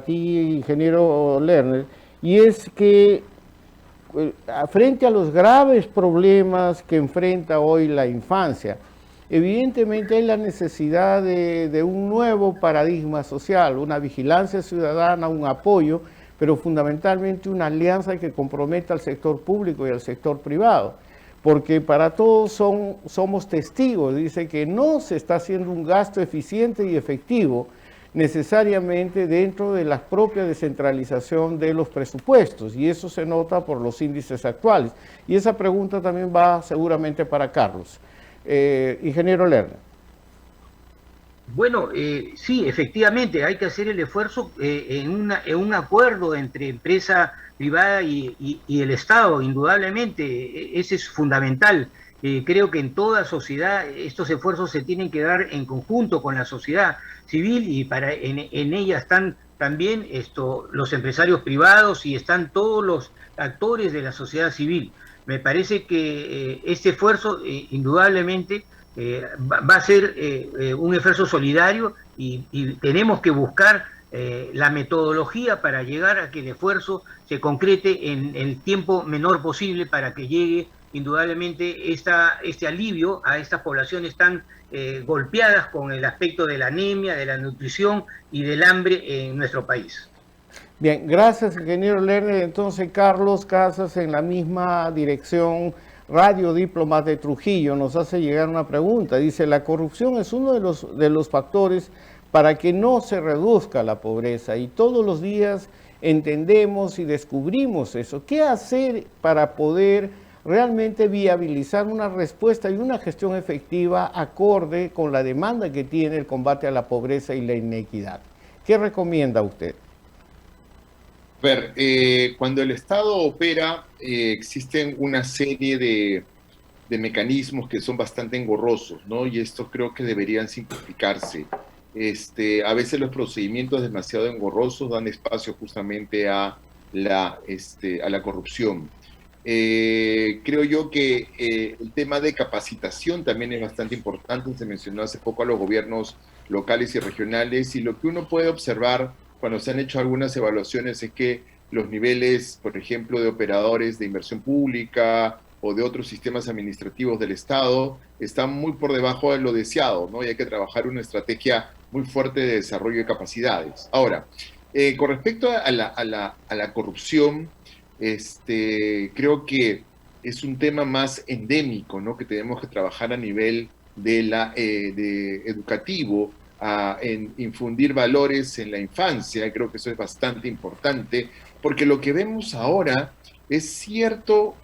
[SPEAKER 1] ti, ingeniero Lerner, y es que frente a los graves problemas que enfrenta hoy la infancia, evidentemente hay la necesidad de un nuevo paradigma social, una vigilancia ciudadana, un apoyo, pero fundamentalmente una alianza que comprometa al sector público y al sector privado, porque para todos somos testigos, dice que no se está haciendo un gasto eficiente y efectivo necesariamente dentro de la propia descentralización de los presupuestos, y eso se nota por los índices actuales. Y esa pregunta también va seguramente para Carlos. Ingeniero Lerner.
[SPEAKER 9] Bueno, sí, efectivamente, hay que hacer el esfuerzo en un acuerdo entre empresa privada y el Estado, indudablemente, ese es fundamental. Creo que en toda sociedad estos esfuerzos se tienen que dar en conjunto con la sociedad civil, y en ella están también los empresarios privados y están todos los actores de la sociedad civil. Me parece que este esfuerzo indudablemente va a ser un esfuerzo solidario y tenemos que buscar la metodología para llegar a que el esfuerzo se concrete en el tiempo menor posible para que llegue indudablemente este alivio a estas poblaciones tan golpeadas con el aspecto de la anemia, de la nutrición y del hambre en nuestro país.
[SPEAKER 1] Bien, gracias, ingeniero Lerner. Entonces, Carlos Casas, en la misma dirección, Radio Diplomas de Trujillo, nos hace llegar una pregunta. Dice, la corrupción es uno de los factores para que no se reduzca la pobreza, y todos los días entendemos y descubrimos eso. ¿Qué hacer para poder realmente viabilizar una respuesta y una gestión efectiva acorde con la demanda que tiene el combate a la pobreza y la inequidad? ¿Qué recomienda usted?
[SPEAKER 10] A ver, cuando el Estado opera, existen una serie de mecanismos que son bastante engorrosos, ¿no? Y estos creo que deberían simplificarse. A veces los procedimientos demasiado engorrosos dan espacio justamente a la corrupción. Creo yo que el tema de capacitación también es bastante importante. Se mencionó hace poco a los gobiernos locales y regionales, y lo que uno puede observar cuando se han hecho algunas evaluaciones es que los niveles, por ejemplo, de operadores de inversión pública o de otros sistemas administrativos del Estado están muy por debajo de lo deseado, ¿no? Y hay que trabajar una estrategia muy fuerte de desarrollo de capacidades. Ahora, con respecto a la corrupción, creo que es un tema más endémico, ¿no? Que tenemos que trabajar a nivel de educativo, en infundir valores en la infancia. Creo que eso es bastante importante, porque lo que vemos ahora es cierto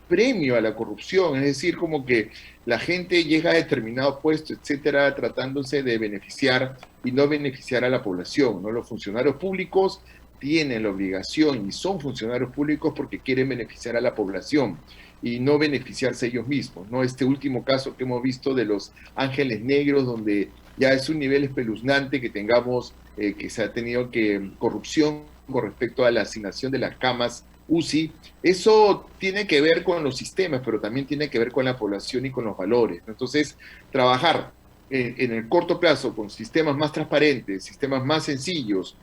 [SPEAKER 10] premio a la corrupción, es decir, como que la gente llega a determinado puesto, etcétera, tratándose de beneficiar y no beneficiar a la población, ¿no? Los funcionarios públicos tienen la obligación y son funcionarios públicos porque quieren beneficiar a la población y no beneficiarse ellos mismos, ¿no? Este último caso que hemos visto de los ángeles negros, donde ya es un nivel espeluznante que tengamos, que se ha tenido corrupción con respecto a la asignación de las camas UCI. Eso tiene que ver con los sistemas, pero también tiene que ver con la población y con los valores, ¿no? Entonces, trabajar en el corto plazo con sistemas más transparentes, sistemas más sencillos,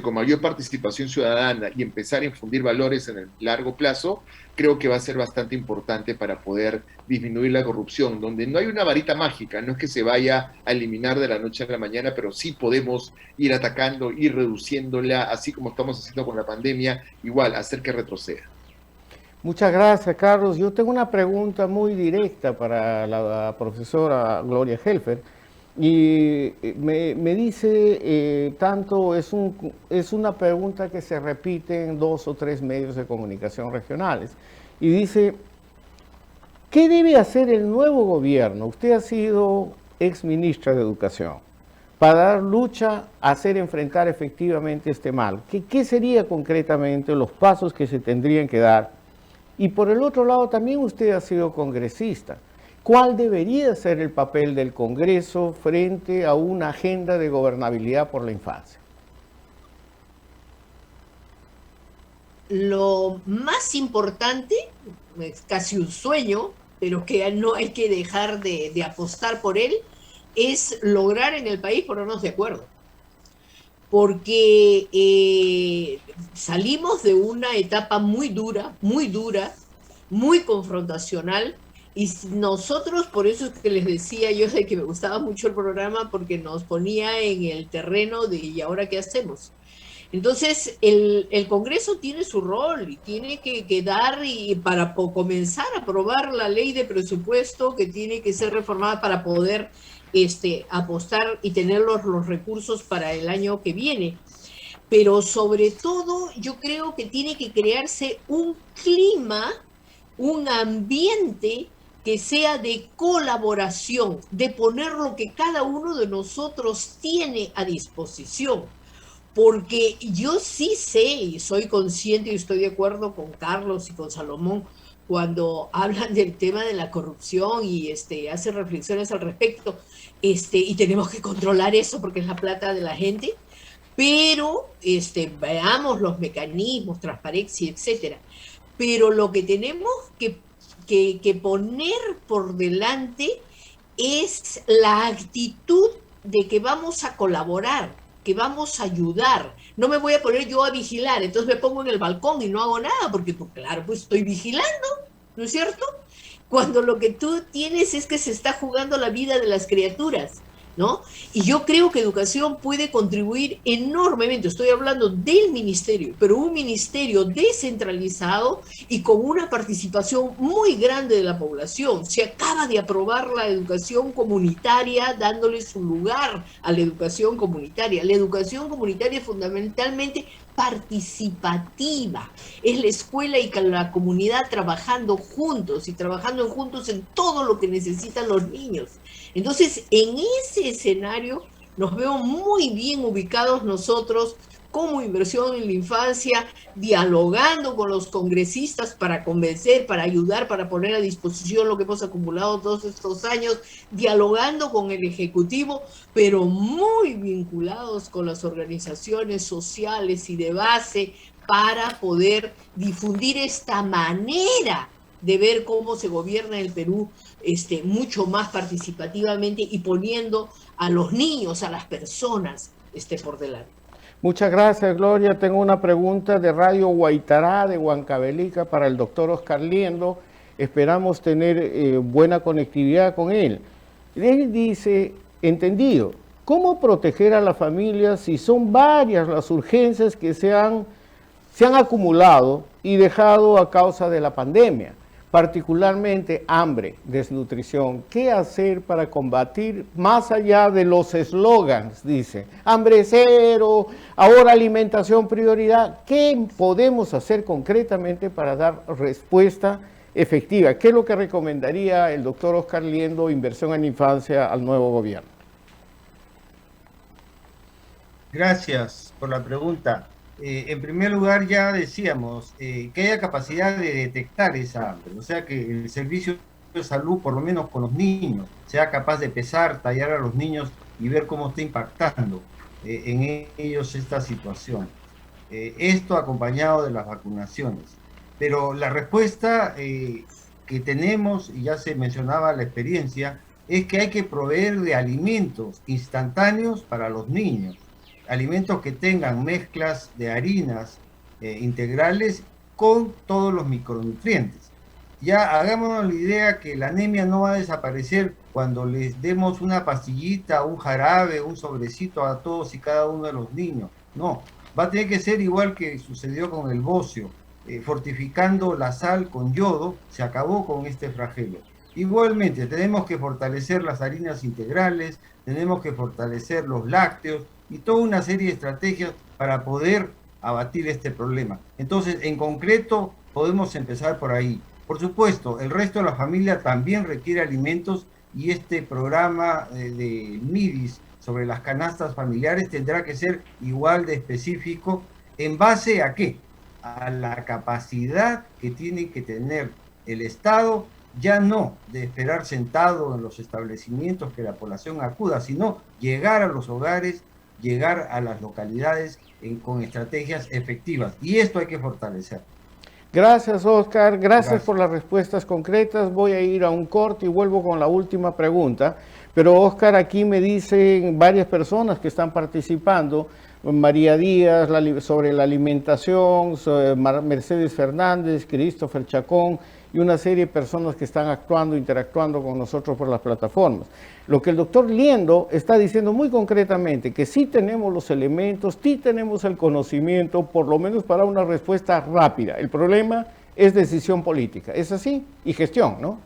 [SPEAKER 10] con mayor participación ciudadana, y empezar a infundir valores en el largo plazo, creo que va a ser bastante importante para poder disminuir la corrupción, donde no hay una varita mágica, no es que se vaya a eliminar de la noche a la mañana, pero sí podemos ir atacando, ir reduciéndola, así como estamos haciendo con la pandemia, igual, hacer que retroceda.
[SPEAKER 1] Muchas gracias, Carlos. Yo tengo una pregunta muy directa para la profesora Gloria Helfer. Y me dice, es una pregunta que se repite en 2 o 3 medios de comunicación regionales, y dice, ¿qué debe hacer el nuevo gobierno? Usted ha sido exministra de Educación, para dar lucha a hacer enfrentar efectivamente este mal. ¿Qué sería concretamente los pasos que se tendrían que dar? Y por el otro lado, también usted ha sido congresista. ¿Cuál debería ser el papel del Congreso frente a una agenda de gobernabilidad por la infancia?
[SPEAKER 11] Lo más importante, es casi un sueño, pero que no hay que dejar de apostar por él, es lograr en el país ponernos de acuerdo. Porque salimos de una etapa muy dura, muy confrontacional. Y nosotros, por eso es que les decía yo de que me gustaba mucho el programa, porque nos ponía en el terreno de ¿y ahora qué hacemos? Entonces, el Congreso tiene su rol y tiene que dar, y para comenzar a aprobar la ley de presupuesto que tiene que ser reformada para poder apostar y tener los recursos para el año que viene. Pero sobre todo, yo creo que tiene que crearse un clima, un ambiente que sea de colaboración, de poner lo que cada uno de nosotros tiene a disposición. Porque yo sí sé y soy consciente y estoy de acuerdo con Carlos y con Salomón cuando hablan del tema de la corrupción y hacen reflexiones al respecto, y tenemos que controlar eso porque es la plata de la gente, pero veamos los mecanismos, transparencia, etcétera. Pero lo que tenemos que poner por delante es la actitud de que vamos a colaborar, que vamos a ayudar. No me voy a poner yo a vigilar, entonces me pongo en el balcón y no hago nada, porque pues, claro, pues estoy vigilando, ¿no es cierto? Cuando lo que tú tienes es que se está jugando la vida de las criaturas, ¿no? Y yo creo que educación puede contribuir enormemente, estoy hablando del ministerio, pero un ministerio descentralizado y con una participación muy grande de la población. Se acaba de aprobar la educación comunitaria, dándole su lugar a la educación comunitaria. La educación comunitaria es fundamentalmente participativa, es la escuela y la comunidad trabajando juntos y trabajando juntos en todo lo que necesitan los niños. Entonces, en ese escenario nos veo muy bien ubicados nosotros como Inversión en la Infancia, dialogando con los congresistas para convencer, para ayudar, para poner a disposición lo que hemos acumulado todos estos años, dialogando con el Ejecutivo, pero muy vinculados con las organizaciones sociales y de base para poder difundir esta manera de ver cómo se gobierna el Perú mucho más participativamente y poniendo a los niños, a las personas por delante.
[SPEAKER 1] Muchas gracias, Gloria. Tengo una pregunta de Radio Guaitará de Huancavelica para el doctor Oscar Liendo. Esperamos tener buena conectividad con él. Él dice, entendido, ¿cómo proteger a la familia si son varias las urgencias que se han acumulado y dejado a causa de la pandemia? Particularmente hambre, desnutrición. ¿Qué hacer para combatir más allá de los eslogans? Dice, hambre cero, ahora alimentación prioridad. ¿Qué podemos hacer concretamente para dar respuesta efectiva? ¿Qué es lo que recomendaría el doctor Oscar Liendo, Inversión en Infancia, al nuevo gobierno?
[SPEAKER 12] Gracias por la pregunta. En primer lugar, ya decíamos que haya capacidad de detectar esa hambre, o sea, que el servicio de salud, por lo menos con los niños, sea capaz de pesar, tallar a los niños y ver cómo está impactando en ellos esta situación. Esto acompañado de las vacunaciones. Pero la respuesta que tenemos, y ya se mencionaba la experiencia, es que hay que proveer de alimentos instantáneos para los niños. Alimentos que tengan mezclas de harinas integrales con todos los micronutrientes. Ya hagámonos la idea que la anemia no va a desaparecer cuando les demos una pastillita, un jarabe, un sobrecito a todos y cada uno de los niños. No, va a tener que ser igual que sucedió con el bocio, fortificando la sal con yodo, se acabó con este flagelo. Igualmente, tenemos que fortalecer las harinas integrales, tenemos que fortalecer los lácteos, y toda una serie de estrategias para poder abatir este problema. Entonces, en concreto, podemos empezar por ahí. Por supuesto, el resto de la familia también requiere alimentos y este programa de MIDIS sobre las canastas familiares tendrá que ser igual de específico. ¿En base a qué? A la capacidad que tiene que tener el Estado, ya no de esperar sentado en los establecimientos que la población acuda, sino llegar a los hogares, llegar a las localidades con estrategias efectivas. Y esto hay que fortalecer.
[SPEAKER 1] Gracias, Oscar. Gracias por las respuestas concretas. Voy a ir a un corte y vuelvo con la última pregunta. Pero, Oscar, aquí me dicen varias personas que están participando. María Díaz sobre la alimentación, Mercedes Fernández, Christopher Chacón y una serie de personas que están interactuando con nosotros por las plataformas. Lo que el doctor Liendo está diciendo muy concretamente, que sí tenemos los elementos, sí tenemos el conocimiento, por lo menos para una respuesta rápida. El problema es decisión política, ¿es así? Y gestión, ¿no?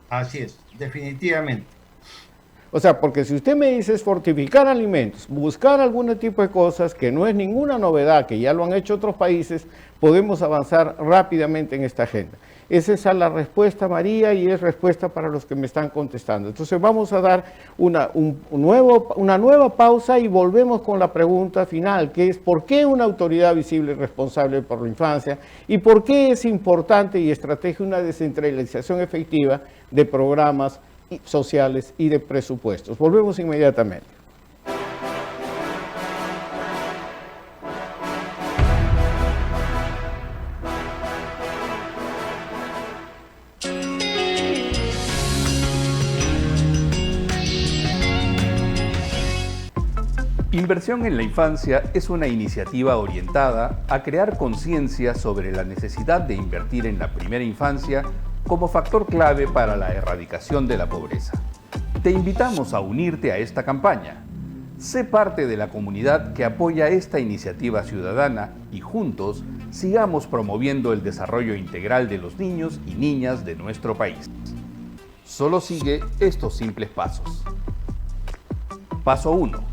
[SPEAKER 12] Así es, definitivamente.
[SPEAKER 1] O sea, porque si usted me dice es fortificar alimentos, buscar algún tipo de cosas que no es ninguna novedad, que ya lo han hecho otros países, podemos avanzar rápidamente en esta agenda. Esa es la respuesta, María, y es respuesta para los que me están contestando. Entonces vamos a dar una nueva pausa y volvemos con la pregunta final, que es ¿por qué una autoridad visible y responsable por la infancia? ¿Y por qué es importante y estratégica una descentralización efectiva de programas sociales y de presupuestos? Volvemos inmediatamente.
[SPEAKER 7] Inversión en la Infancia es una iniciativa orientada a crear conciencia sobre la necesidad de invertir en la primera infancia como factor clave para la erradicación de la pobreza. Te invitamos a unirte a esta campaña. Sé parte de la comunidad que apoya esta iniciativa ciudadana y juntos sigamos promoviendo el desarrollo integral de los niños y niñas de nuestro país. Solo sigue estos simples pasos. Paso 1.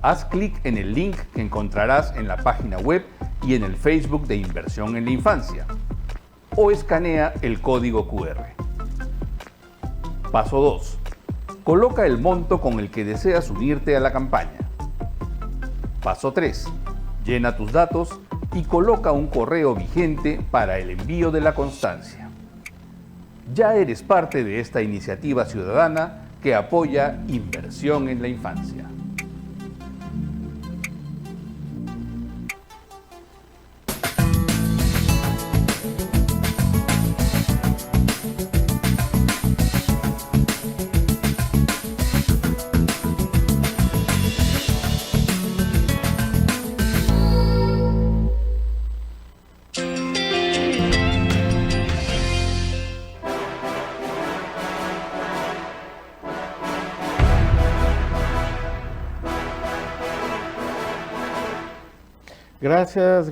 [SPEAKER 7] Haz clic en el link que encontrarás en la página web y en el Facebook de Inversión en la Infancia, o escanea el código QR. Paso 2. Coloca el monto con el que deseas unirte a la campaña. Paso 3. Llena tus datos y coloca un correo vigente para el envío de la constancia. Ya eres parte de esta iniciativa ciudadana que apoya Inversión en la Infancia.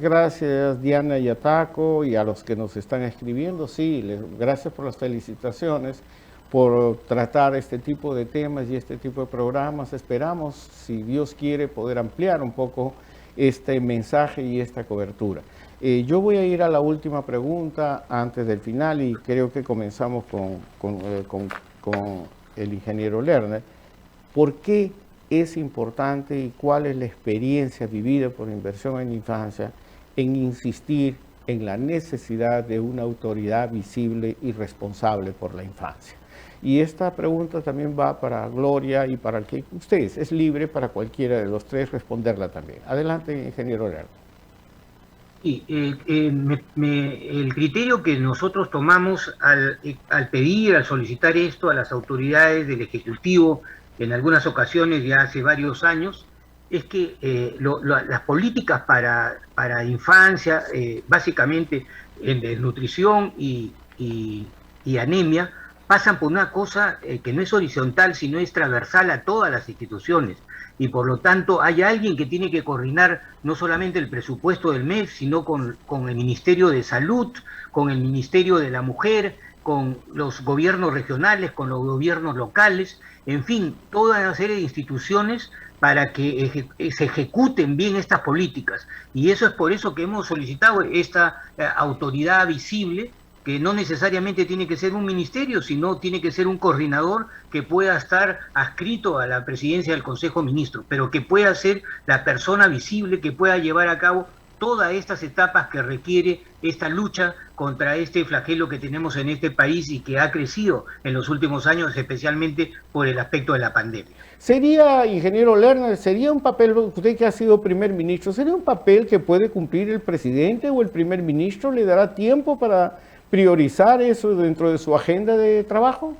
[SPEAKER 1] Gracias Diana y Ataco y a los que nos están escribiendo. Sí, gracias por las felicitaciones, por tratar este tipo de temas y este tipo de programas. Esperamos, si Dios quiere, poder ampliar un poco este mensaje y esta cobertura. Yo voy a ir a la última pregunta antes del final y creo que comenzamos con el ingeniero Lerner. ¿Por qué es importante y cuál es la experiencia vivida por Inversión en la Infancia en insistir en la necesidad de una autoridad visible y responsable por la infancia? Y esta pregunta también va para Gloria y para el que ustedes, es libre para cualquiera de los tres responderla también. Adelante, ingeniero Lerner.
[SPEAKER 9] Sí, el criterio que nosotros tomamos al pedir, al solicitar esto a las autoridades del Ejecutivo, en algunas ocasiones ya hace varios años, es que las políticas para infancia, básicamente en desnutrición y anemia, pasan por una cosa que no es horizontal, sino es transversal a todas las instituciones. Y por lo tanto hay alguien que tiene que coordinar no solamente el presupuesto del MEF, sino con el Ministerio de Salud, con el Ministerio de la Mujer, con los gobiernos regionales, con los gobiernos locales, en fin, toda una serie de instituciones para que se ejecuten bien estas políticas. Y eso es por eso que hemos solicitado esta autoridad visible, que no necesariamente tiene que ser un ministerio, sino tiene que ser un coordinador que pueda estar adscrito a la presidencia del Consejo de Ministros, pero que pueda ser la persona visible que pueda llevar a cabo todas estas etapas que requiere esta lucha contra este flagelo que tenemos en este país y que ha crecido en los últimos años, especialmente por el aspecto de la pandemia.
[SPEAKER 1] Sería, ingeniero Lerner, sería un papel, usted que ha sido primer ministro, ¿sería un papel que puede cumplir el presidente o el primer ministro? ¿Le dará tiempo para priorizar eso dentro de su agenda de trabajo?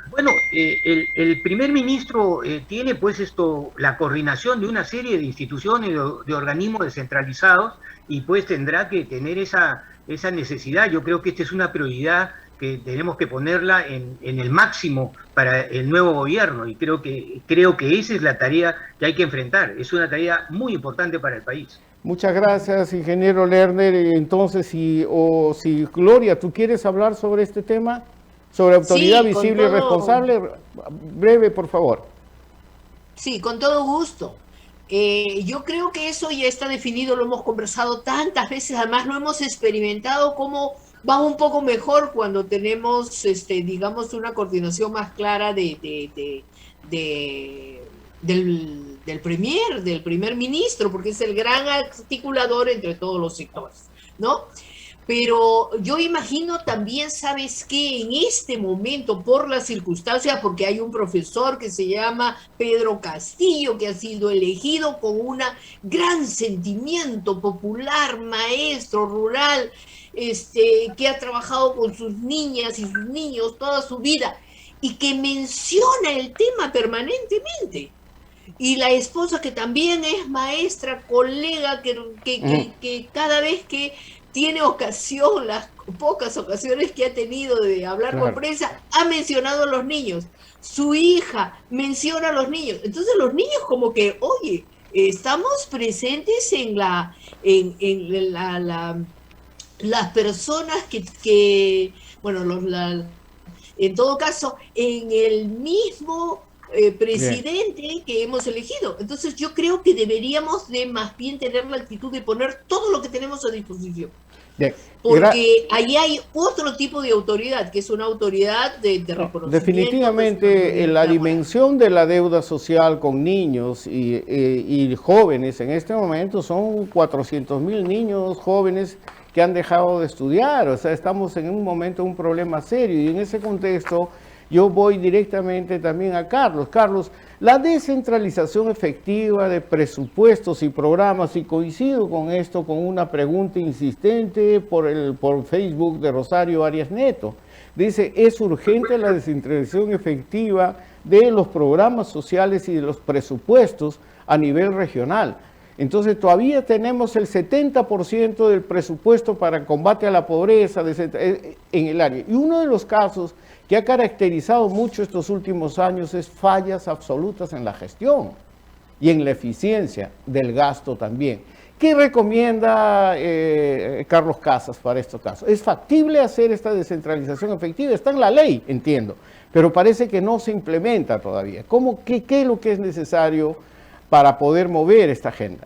[SPEAKER 9] Bueno, el primer ministro tiene pues la coordinación de una serie de instituciones, de organismos descentralizados, y pues tendrá que tener esa necesidad. Yo creo que esta es una prioridad que tenemos que ponerla en el máximo para el nuevo gobierno, y creo que esa es la tarea que hay que enfrentar. Es una tarea muy importante para el país.
[SPEAKER 1] Muchas gracias, ingeniero Lerner. Entonces, si Gloria, ¿tú quieres hablar sobre este tema? Sobre autoridad visible y responsable, breve, por favor.
[SPEAKER 11] Sí, con todo gusto. Yo creo que eso ya está definido, lo hemos conversado tantas veces, además lo hemos experimentado cómo va un poco mejor cuando tenemos, digamos, una coordinación más clara del primer ministro, porque es el gran articulador entre todos los sectores, ¿no? Pero yo imagino también, ¿sabes qué? En este momento, por las circunstancias, porque hay un profesor que se llama Pedro Castillo, que ha sido elegido con un gran sentimiento popular, maestro rural, que ha trabajado con sus niñas y sus niños toda su vida, y que menciona el tema permanentemente. y la esposa que también es maestra, colega, que cada vez que tiene ocasión, las pocas ocasiones que ha tenido de hablar con prensa, ha mencionado a los niños. Su hija menciona a los niños. Entonces los niños como que, oye, estamos presentes en las personas en todo caso, en el mismo presidente que hemos elegido. Entonces yo creo que deberíamos de más bien tener la actitud de poner todo lo que tenemos a disposición. Bien. Porque ahí hay otro tipo de autoridad, que es una autoridad de reconocimiento.
[SPEAKER 1] Definitivamente, la dimensión de la deuda social con niños y jóvenes en este momento son 400.000 niños jóvenes que han dejado de estudiar. O sea, estamos en un momento, un problema serio, y en ese contexto yo voy directamente también a Carlos. Carlos, la descentralización efectiva de presupuestos y programas, y coincido con esto, con una pregunta insistente por Facebook de Rosario Arias Neto. Dice, es urgente la descentralización efectiva de los programas sociales y de los presupuestos a nivel regional. Entonces todavía tenemos el 70% del presupuesto para combate a la pobreza en el área. Y uno de los casos que ha caracterizado mucho estos últimos años es fallas absolutas en la gestión y en la eficiencia del gasto también. ¿Qué recomienda Carlos Casas para estos casos? ¿Es factible hacer esta descentralización efectiva? Está en la ley, entiendo, pero parece que no se implementa todavía. ¿Qué es lo que es necesario para poder mover esta agenda?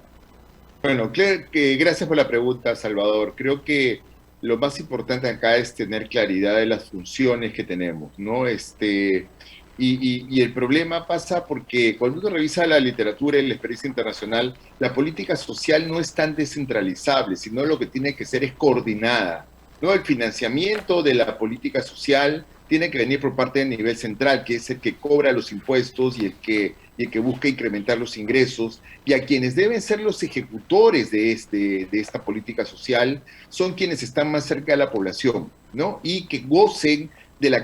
[SPEAKER 10] Bueno, gracias por la pregunta, Salvador. Creo que lo más importante acá es tener claridad de las funciones que tenemos, ¿no? Y el problema pasa porque cuando uno revisa la literatura y la experiencia internacional, la política social no es tan descentralizable, sino lo que tiene que ser es coordinada, ¿no? El financiamiento de la política social tiene que venir por parte del nivel central, que es el que cobra los impuestos y el que busca incrementar los ingresos, y a quienes deben ser los ejecutores de esta política social son quienes están más cerca de la población, ¿no? Y que gocen de las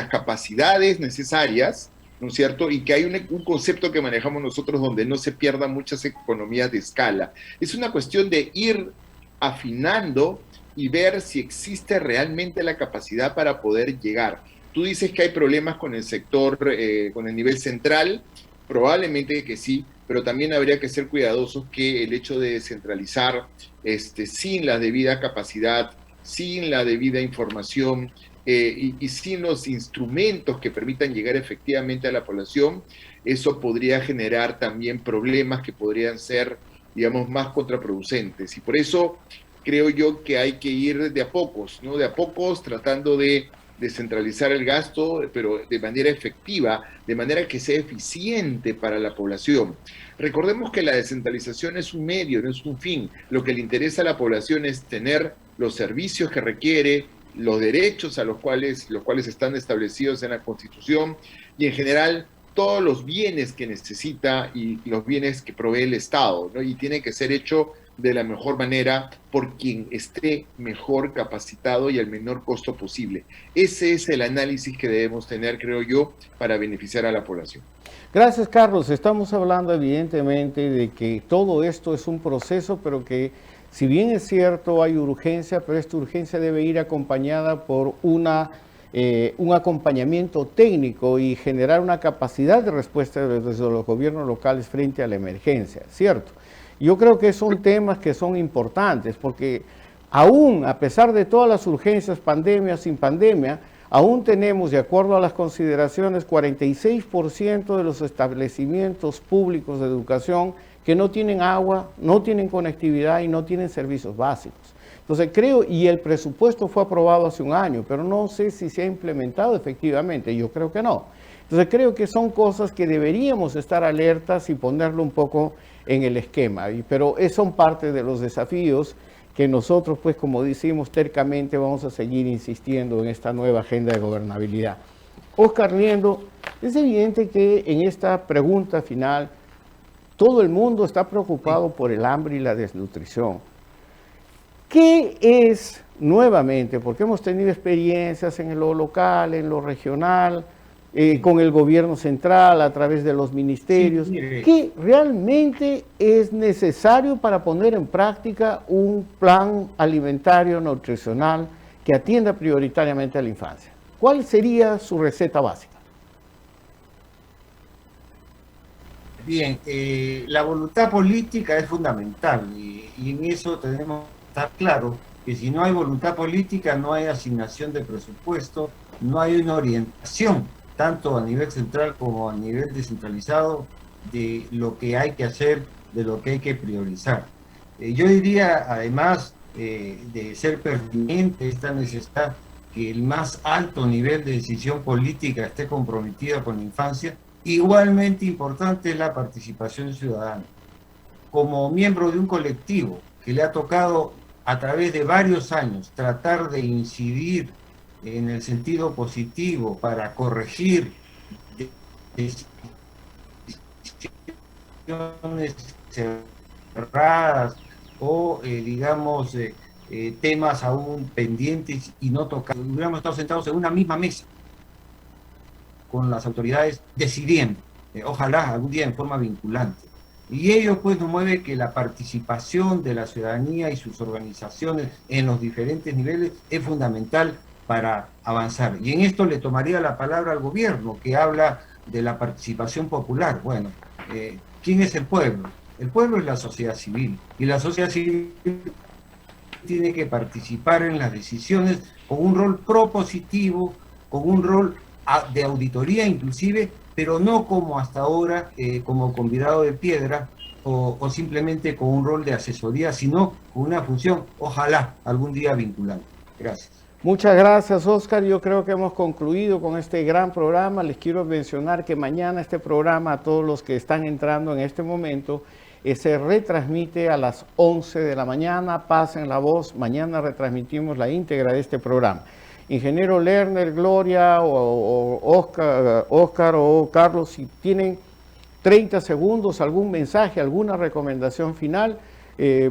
[SPEAKER 10] capacidades necesarias, ¿no es cierto? Y que hay un concepto que manejamos nosotros donde no se pierdan muchas economías de escala. Es una cuestión de ir afinando y ver si existe realmente la capacidad para poder llegar. Tú dices que hay problemas con el sector, con el nivel central, probablemente que sí, pero también habría que ser cuidadosos que el hecho de descentralizar sin la debida capacidad, sin la debida información y sin los instrumentos que permitan llegar efectivamente a la población, eso podría generar también problemas que podrían ser, digamos, más contraproducentes. Y por eso creo yo que hay que ir de a pocos, ¿no? De a pocos, tratando de descentralizar el gasto, pero de manera efectiva, de manera que sea eficiente para la población. Recordemos que la descentralización es un medio, no es un fin. Lo que le interesa a la población es tener los servicios que requiere, los derechos a los cuales están establecidos en la Constitución y en general todos los bienes que necesita y los bienes que provee el Estado, ¿no? Y tiene que ser hecho de la mejor manera por quien esté mejor capacitado y al menor costo posible. Ese es el análisis que debemos tener, creo yo, para beneficiar a la población.
[SPEAKER 1] Gracias, Carlos. Estamos hablando evidentemente de que todo esto es un proceso, pero que si bien es cierto hay urgencia, pero esta urgencia debe ir acompañada por un acompañamiento técnico y generar una capacidad de respuesta desde los gobiernos locales frente a la emergencia, ¿cierto? Yo creo que son temas que son importantes porque aún a pesar de todas las urgencias, pandemia, sin pandemia, aún tenemos, de acuerdo a las consideraciones, 46% de los establecimientos públicos de educación que no tienen agua, no tienen conectividad y no tienen servicios básicos. Entonces creo, y el presupuesto fue aprobado hace un año, pero no sé si se ha implementado efectivamente, yo creo que no. Entonces creo que son cosas que deberíamos estar alertas y ponerlo un poco en el esquema, pero son parte de los desafíos que nosotros, pues como decimos tercamente, vamos a seguir insistiendo en esta nueva agenda de gobernabilidad. Oscar Liendo, es evidente que en esta pregunta final todo el mundo está preocupado por el hambre y la desnutrición. ¿Qué es nuevamente? Porque hemos tenido experiencias en lo local, en lo regional, con el gobierno central, a través de los ministerios, ¿qué realmente es necesario para poner en práctica un plan alimentario nutricional que atienda prioritariamente a la infancia? ¿Cuál sería su receta básica?
[SPEAKER 12] Bien, la voluntad política es fundamental y en eso tenemos que estar claros que si no hay voluntad política no hay asignación de presupuesto, no hay una orientación, tanto a nivel central como a nivel descentralizado, de lo que hay que hacer, de lo que hay que priorizar. Yo diría, además de ser pertinente esta necesidad, que el más alto nivel de decisión política esté comprometido con la infancia, igualmente importante es la participación ciudadana. Como miembro de un colectivo que le ha tocado a través de varios años tratar de incidir en el sentido positivo para corregir decisiones cerradas o, digamos, temas aún pendientes y no tocados, hubiéramos estado sentados en una misma mesa con las autoridades decidiendo, ojalá algún día en forma vinculante. Y ello pues nos mueve que la participación de la ciudadanía y sus organizaciones en los diferentes niveles es fundamental para avanzar. Y en esto le tomaría la palabra al gobierno, que habla de la participación popular. Bueno, ¿quién es el pueblo? El pueblo es la sociedad civil, y la sociedad civil tiene que participar en las decisiones con un rol propositivo, con un rol de auditoría inclusive, pero no como hasta ahora, como convidado de piedra, o simplemente con un rol de asesoría, sino con una función, ojalá, algún día vinculante. Gracias.
[SPEAKER 1] Muchas gracias, Oscar. Yo creo que hemos concluido con este gran programa. Les quiero mencionar que mañana este programa, a todos los que están entrando en este momento, se retransmite a las 11 de la mañana. Pasen la voz, mañana retransmitimos la íntegra de este programa. Ingeniero Lerner, Gloria o Oscar o Carlos, si tienen 30 segundos, algún mensaje, alguna recomendación final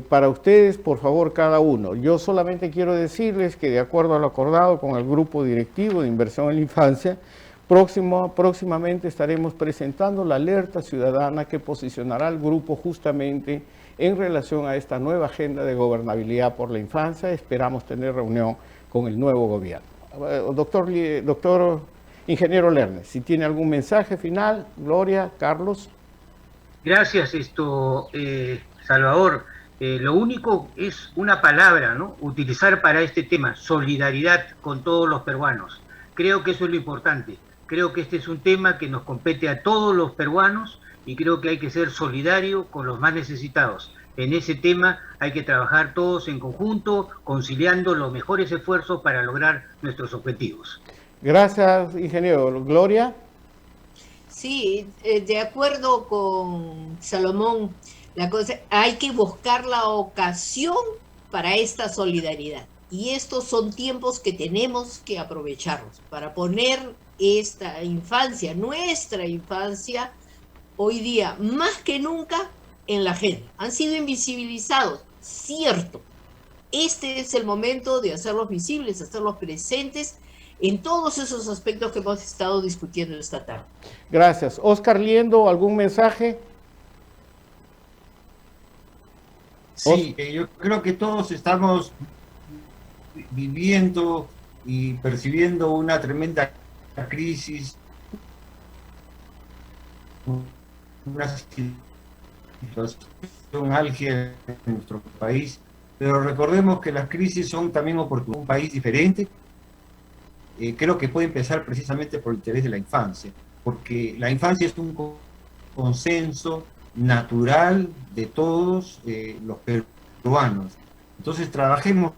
[SPEAKER 1] para ustedes, por favor, cada uno. Yo solamente quiero decirles que de acuerdo a lo acordado con el Grupo Directivo de Inversión en la Infancia, próximamente estaremos presentando la alerta ciudadana que posicionará al grupo justamente en relación a esta nueva agenda de gobernabilidad por la infancia. Esperamos tener reunión con el nuevo gobierno. Doctor Ingeniero Lerner, si tiene algún mensaje final, Gloria, Carlos.
[SPEAKER 9] Gracias, Salvador. Lo único es una palabra, ¿no? Utilizar para este tema, solidaridad con todos los peruanos. Creo que eso es lo importante. Creo que este es un tema que nos compete a todos los peruanos y creo que hay que ser solidario con los más necesitados. En ese tema hay que trabajar todos en conjunto, conciliando los mejores esfuerzos para lograr nuestros objetivos.
[SPEAKER 1] Gracias, ingeniero. Gloria.
[SPEAKER 11] Sí, de acuerdo con Salomón, hay que buscar la ocasión para esta solidaridad. Y estos son tiempos que tenemos que aprovecharlos para poner esta infancia, nuestra infancia, hoy día más que nunca en la agenda. Han sido invisibilizados, cierto. Este es el momento de hacerlos visibles, hacerlos presentes en todos esos aspectos que hemos estado discutiendo esta tarde.
[SPEAKER 1] Gracias. Oscar Liendo, ¿algún mensaje?
[SPEAKER 12] Sí, yo creo que todos estamos viviendo y percibiendo una tremenda crisis, una situación álgida en nuestro país, pero recordemos que las crisis son también oportunidades. Un país diferente, creo que puede empezar precisamente por el interés de la infancia, porque la infancia es un consenso natural de todos los peruanos. Entonces trabajemos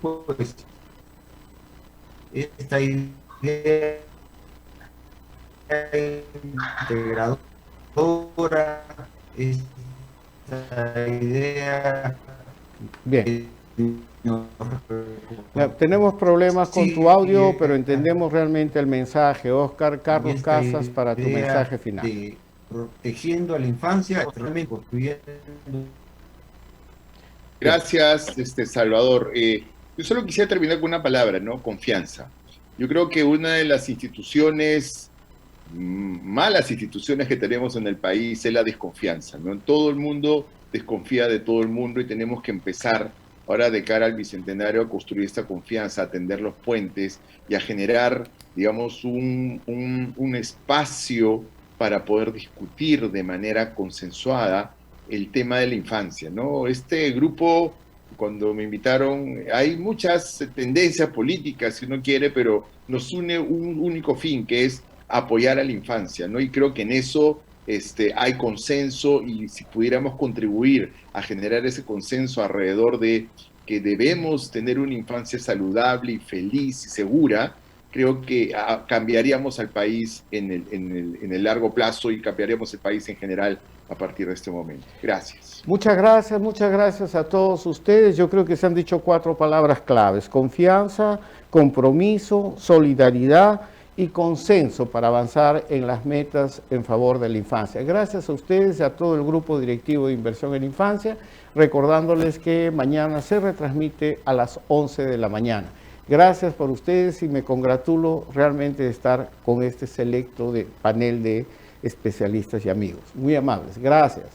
[SPEAKER 12] pues esta idea integradora, esta idea.
[SPEAKER 1] Bien. Tenemos problemas con tu audio, pero entendemos realmente el mensaje. Oscar, Carlos Casas, para tu mensaje final.
[SPEAKER 12] Protegiendo a la infancia, realmente construyendo.
[SPEAKER 10] Gracias, Salvador. Yo solo quisiera terminar con una palabra, ¿no? Confianza. Yo creo que una de las instituciones malas instituciones que tenemos en el país es la desconfianza, ¿no? Todo el mundo desconfía de todo el mundo y tenemos que empezar ahora de cara al Bicentenario a construir esta confianza, a tender los puentes y a generar, digamos, un espacio para poder discutir de manera consensuada el tema de la infancia, ¿no? Este grupo, cuando me invitaron, hay muchas tendencias políticas, si uno quiere, pero nos une un único fin, que es apoyar a la infancia, ¿no? Y creo que en eso hay consenso, y si pudiéramos contribuir a generar ese consenso alrededor de que debemos tener una infancia saludable y feliz y segura, creo que cambiaríamos al país en el largo plazo y cambiaríamos el país en general a partir de este momento. Gracias.
[SPEAKER 1] Muchas gracias a todos ustedes. Yo creo que se han dicho 4 palabras claves: confianza, compromiso, solidaridad y consenso para avanzar en las metas en favor de la infancia. Gracias a ustedes y a todo el grupo directivo de Inversión en Infancia, recordándoles que mañana se retransmite a las 11 de la mañana. Gracias por ustedes y me congratulo realmente de estar con este selecto panel de especialistas y amigos. Muy amables. Gracias.